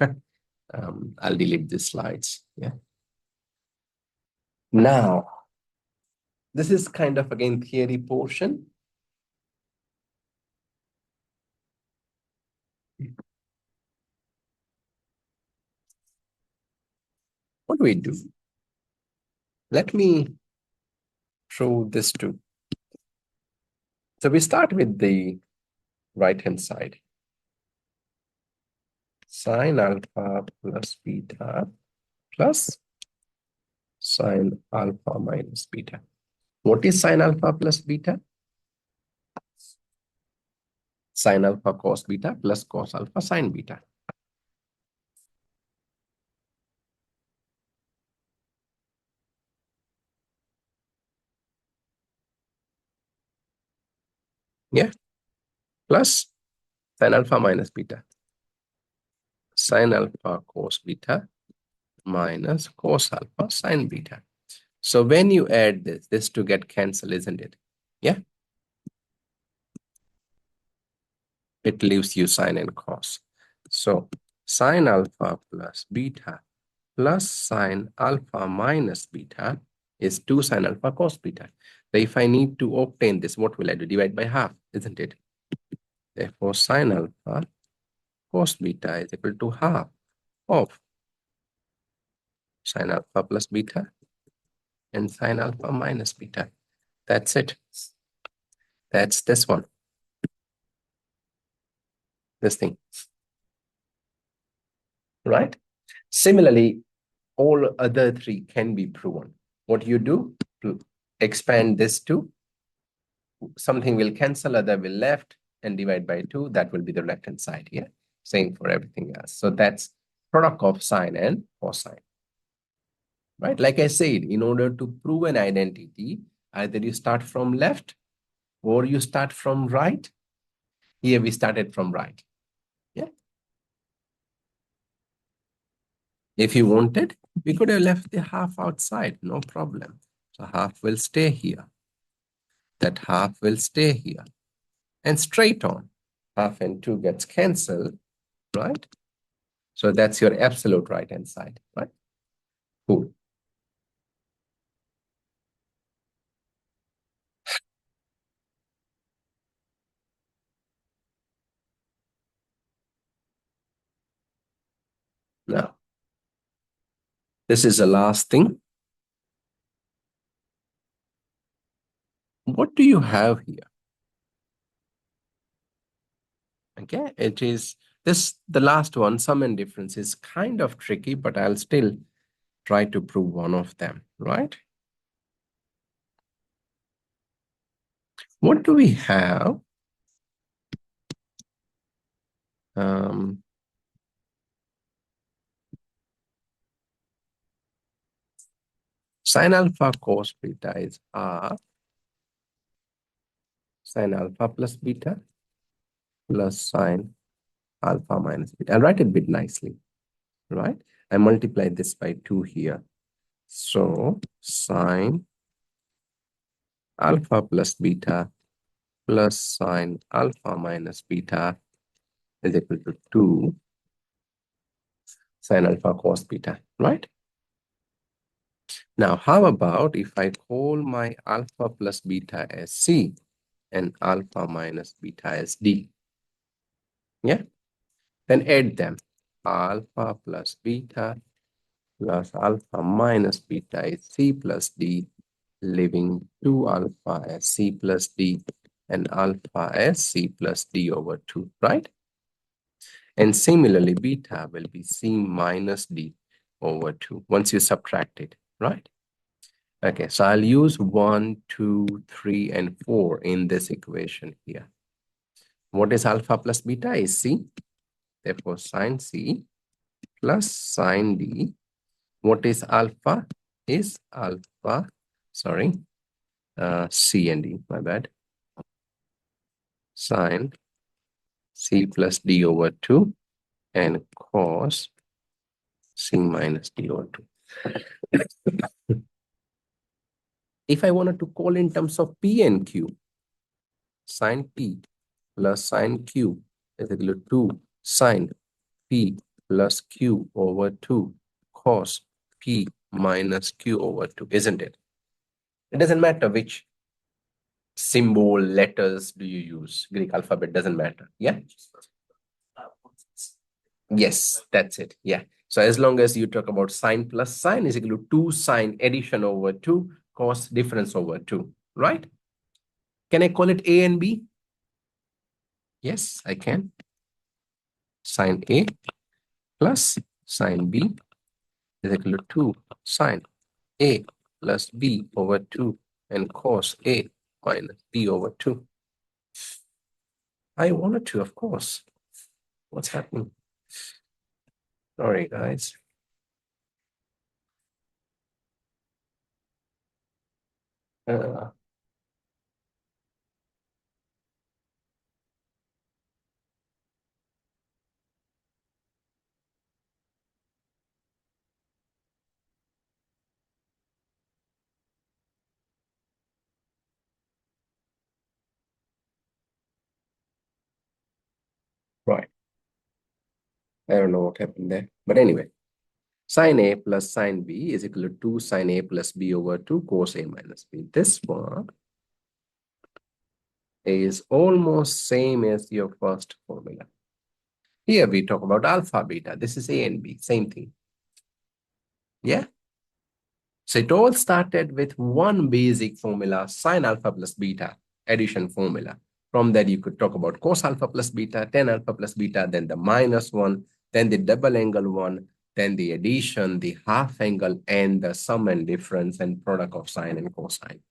I'll delete these slides. Yeah. Now, this is kind of, again, theory portion. What do we do? Let me through this too. So we start with the right-hand side. Sine alpha plus beta plus sine alpha minus beta. What is sine alpha plus beta? Sine alpha cos beta plus cos alpha sine beta. Yeah, plus sine alpha minus beta. Sine alpha cos beta minus cos alpha sine beta. So when you add this to get cancelled, isn't it? Yeah. It leaves you sine and cos. So sine alpha plus beta plus sine alpha minus beta is 2 sine alpha cos beta. So if I need to obtain this, what will I do? Divide by half, isn't it? Therefore, sine alpha cos beta is equal to half of sine alpha plus beta and sine alpha minus beta. That's it. That's this one. This thing. Right? Similarly, all other three can be proven. What you do, expand this to, something will cancel, other will left, and divide by 2. That will be the left-hand side here. Same for everything else. So that's product of sine and cosine. Right? Like I said, in order to prove an identity, either you start from left or you start from right. Here we started from right. Yeah. If you wanted, we could have left the half outside, no problem. So half will stay here. That half will stay here. And straight on. Half and 2 gets cancelled, right? So that's your absolute right-hand side, right? Cool. Now, this is the last thing. What do you have here? Okay, it is this, the last one, sum and difference, is kind of tricky, but I'll still try to prove one of them, right? What do we have? Sin alpha cos beta is R sin alpha plus beta plus sin alpha minus beta. I'll write it a bit nicely, right? I multiply this by 2 here. So sine alpha plus beta plus sine alpha minus beta is equal to 2 sine alpha cos beta, right? Now, how about if I call my alpha plus beta as C and alpha minus beta as D? Yeah, then add them. Alpha plus beta plus alpha minus beta is C plus D, leaving 2 alpha as C plus D and alpha as C plus D over 2, right? And similarly, beta will be C minus D over 2 once you subtract it, right? Okay, so I'll use 1, 2, 3, and 4 in this equation here. What is alpha plus beta? Is C. Therefore, sine C plus sine D. What is alpha? Is alpha, sorry, C and D, my bad. Sine C plus D over 2 and cos C minus D over 2. If I wanted to call in terms of P and Q, sine P plus sine Q is equal to 2 sine P plus Q over 2 cos P minus Q over 2, isn't it? It doesn't matter which symbol, letters do you use. Greek alphabet doesn't matter. Yeah? Yes, that's it. Yeah. So as long as you talk about sine plus sine is equal to 2 sine addition over 2 cos difference over 2, right? Can I call it A and B? Yes, I can. Sine A plus sine B is equal to 2 sine A plus B over 2 and cos A minus B over 2. I wanted to, of course. What's happening? Sorry, guys. Uh, right. I don't know what happened there. But anyway, sine A plus sine B is equal to 2 sine A plus B over 2 cos A minus B. This one is almost same as your first formula. Here we talk about alpha, beta. This is A and B, same thing. Yeah. So it all started with one basic formula, sine alpha plus beta, addition formula. From that, you could talk about cos alpha plus beta, tan alpha plus beta, then the minus one, then the double angle one, then the addition, the half angle, and the sum and difference and product of sine and cosine.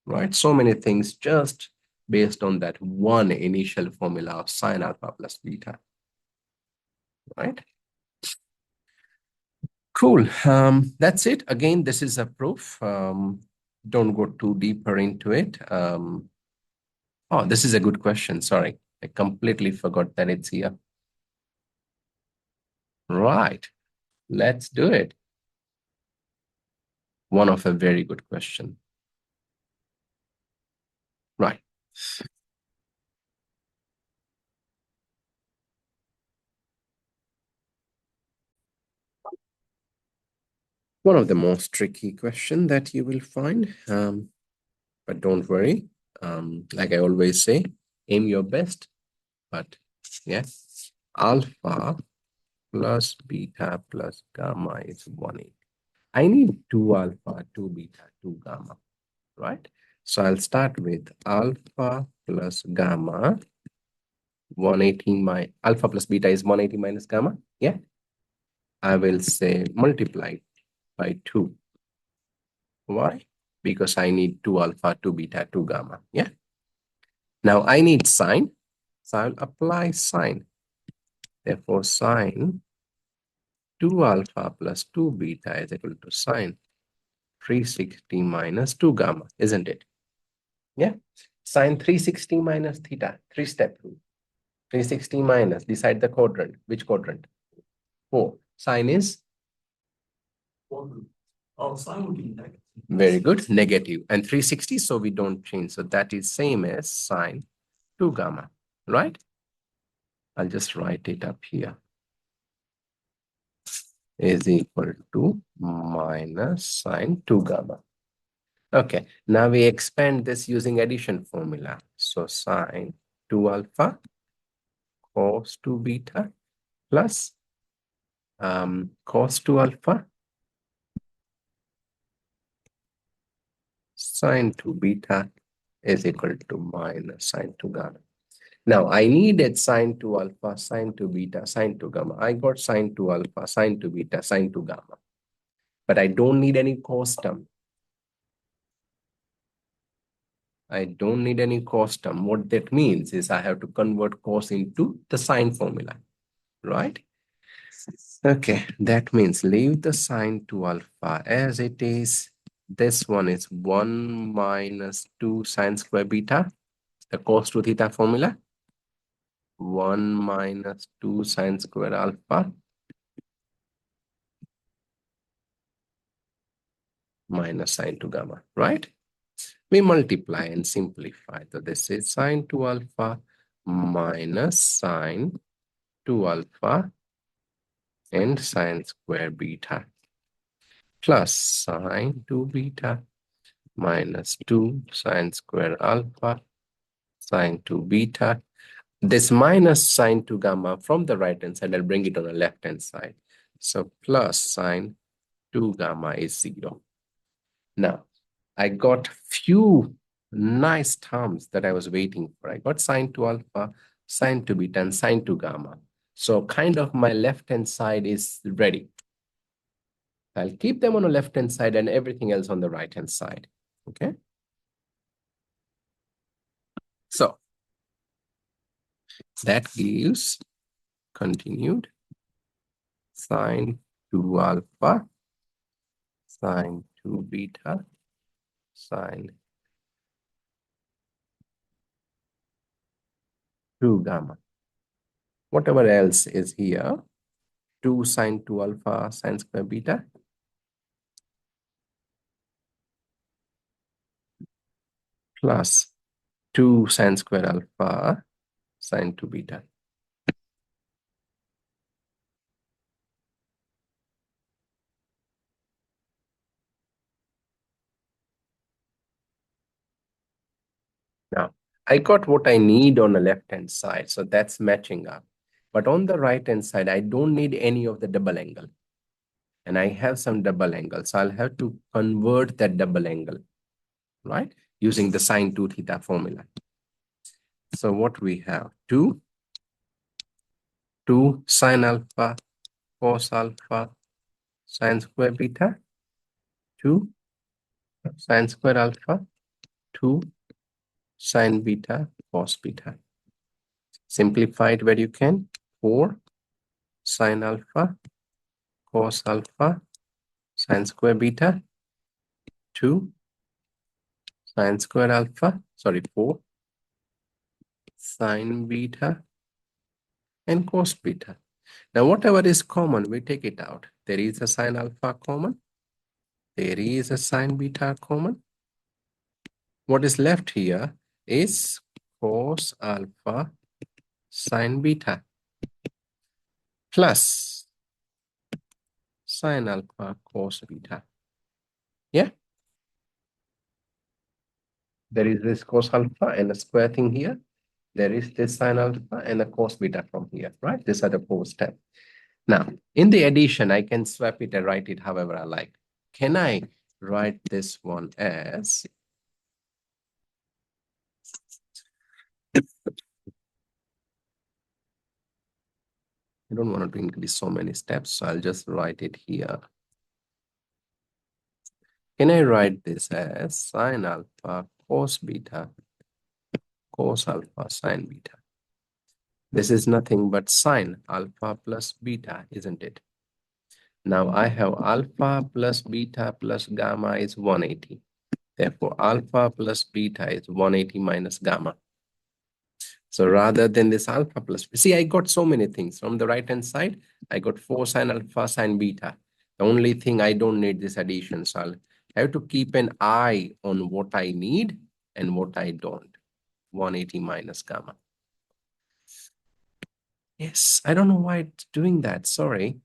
Right? So many things just based on that one initial formula of sine alpha plus beta. Right? Cool. That's it. Again, this is a proof. Don't go too deeper into it. Oh, this is a good question. Sorry. I completely forgot that it's here. Right. Let's do it. One of a very good question. Right. One of the most tricky question that you will find. But don't worry. Like I always say, aim your best. But yeah, alpha plus beta plus gamma is 180. I need 2 alpha, 2 beta, 2 gamma, right? So I'll start with alpha plus gamma. 180 my alpha plus beta is 180 minus gamma. Yeah. I will say multiply by 2. Why? Because I need 2 alpha, 2 beta, 2 gamma. Yeah. Now I need sine. So I'll apply sine. Therefore, sine 2 alpha plus 2 beta is equal to sine 360 minus 2 gamma, isn't it? Yeah. Sine 360 minus theta, 3-step rule. 360 minus, decide the quadrant. Which quadrant? 4. Sine is? Oh, sine would be negative. Very good, negative. And 360, so we don't change. So that is same as sine 2 gamma, right? I'll just write it up here. Is equal to minus sine 2 gamma. Okay, now we expand this using addition formula. So sine 2 alpha cos 2 beta plus cos 2 alpha sine 2 beta is equal to minus sine 2 gamma. Now I needed sine 2 alpha, sine 2 beta, sine 2 gamma. I got sine 2 alpha, sine 2 beta, sine 2 gamma. But I don't need any cos term. I don't need any cos term. What that means is I have to convert cos into the sine formula, right? Okay, that means leave the sine 2 alpha as it is. This one is 1 minus 2 sine square beta, the cos 2 theta formula. 1 minus 2 sine square alpha minus sine 2 gamma, right? We multiply and simplify. So this is sine 2 alpha minus sine 2 alpha and sine square beta plus sine 2 beta minus 2 sine square alpha sine 2 beta. This minus sine 2 gamma from the right hand side, I'll bring it on the left hand side. So plus sine 2 gamma is 0. Now, I got few nice terms that I was waiting for. I got sine 2 alpha, sine 2 beta, and sine 2 gamma. So kind of my left-hand side is ready. I'll keep them on the left-hand side and everything else on the right-hand side. Okay. So that gives continued sine 2 alpha, sine 2 beta, sine 2 gamma. Whatever else is here, 2 sine 2 alpha sine square beta, plus 2 sine square alpha sine 2 beta. Now, I got what I need on the left-hand side, so that's matching up. But on the right-hand side, I don't need any of the double angle. And I have some double angle, so I'll have to convert that double angle, right? Using the sine 2 theta formula. So what we have, 2 sine alpha cos alpha sine square beta, 2 sine square alpha, 2 sine beta cos beta. Simplified where you can, 4 sine alpha cos alpha sine square beta, 2 sine square alpha, 4 sine beta and cos beta. Now, whatever is common, we take it out. There is a sine alpha common. There is a sine beta common. What is left here is cos alpha sine beta plus sine alpha cos beta. Yeah. There is this cos alpha and a square thing here. There is this sine alpha and a cos beta from here, right? These are the 4 steps. Now, in the addition, I can swap it and write it however I like. Can I write this one as I don't want to increase so many steps, so I'll just write it here. Can I write this as sine alpha cos beta cos alpha sine beta? This is nothing but sine alpha plus beta, isn't it? Now I have alpha plus beta plus gamma is 180. Therefore, alpha plus beta is 180 minus gamma. So rather than this alpha plus, see, I got so many things. From the right-hand side, I got 4 sine alpha sine beta. The only thing I don't need this addition. So I'll have to keep an eye on what I need and what I don't. 180 minus gamma. Yes, I don't know why it's doing that. Sorry.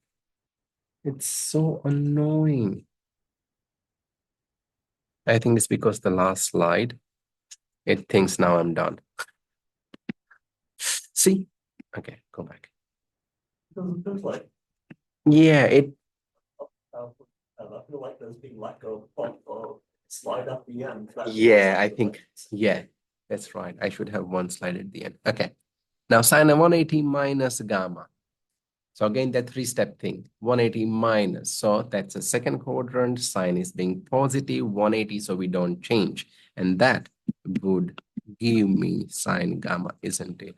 It's so annoying. I think it's because the last slide, it thinks now I'm done. See? Okay, go back. It feels like, Yeah, it I feel like there's been like a slide at the end. Yeah, I think, yeah, that's right. I should have one slide at the end. Okay. Now sine 180 minus gamma. So again, that 3-step thing, 180 minus. So that's a second quadrant. Sine is being positive, 180, so we don't change. And that would give me sine gamma, isn't it?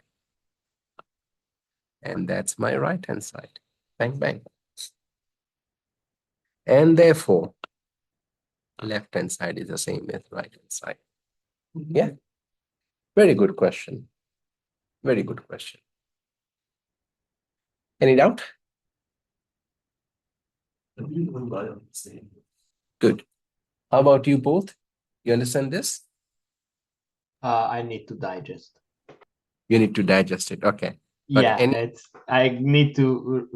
And that's my right-hand side. Bang, bang. And therefore, left-hand side is the same as right-hand side. Yeah. Very good question. Very good question. Any doubt? Good. How about you both? You understand this? I need to digest. You need to digest it. Okay. But Yeah, I need to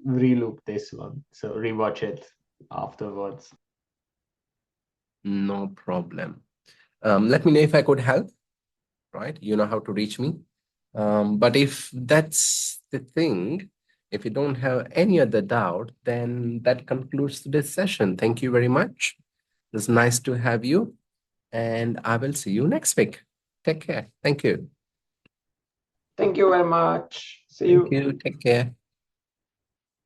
relook this one, so rewatch it afterwards. No problem. Let me know if I could help, right? You know how to reach me. But if that's the thing, if you don't have any other doubt, then that concludes this session. Thank you very much. It's nice to have you. and I will see you next week. Take care. Thank you. Thank you very much. See Thank you. you. Take care.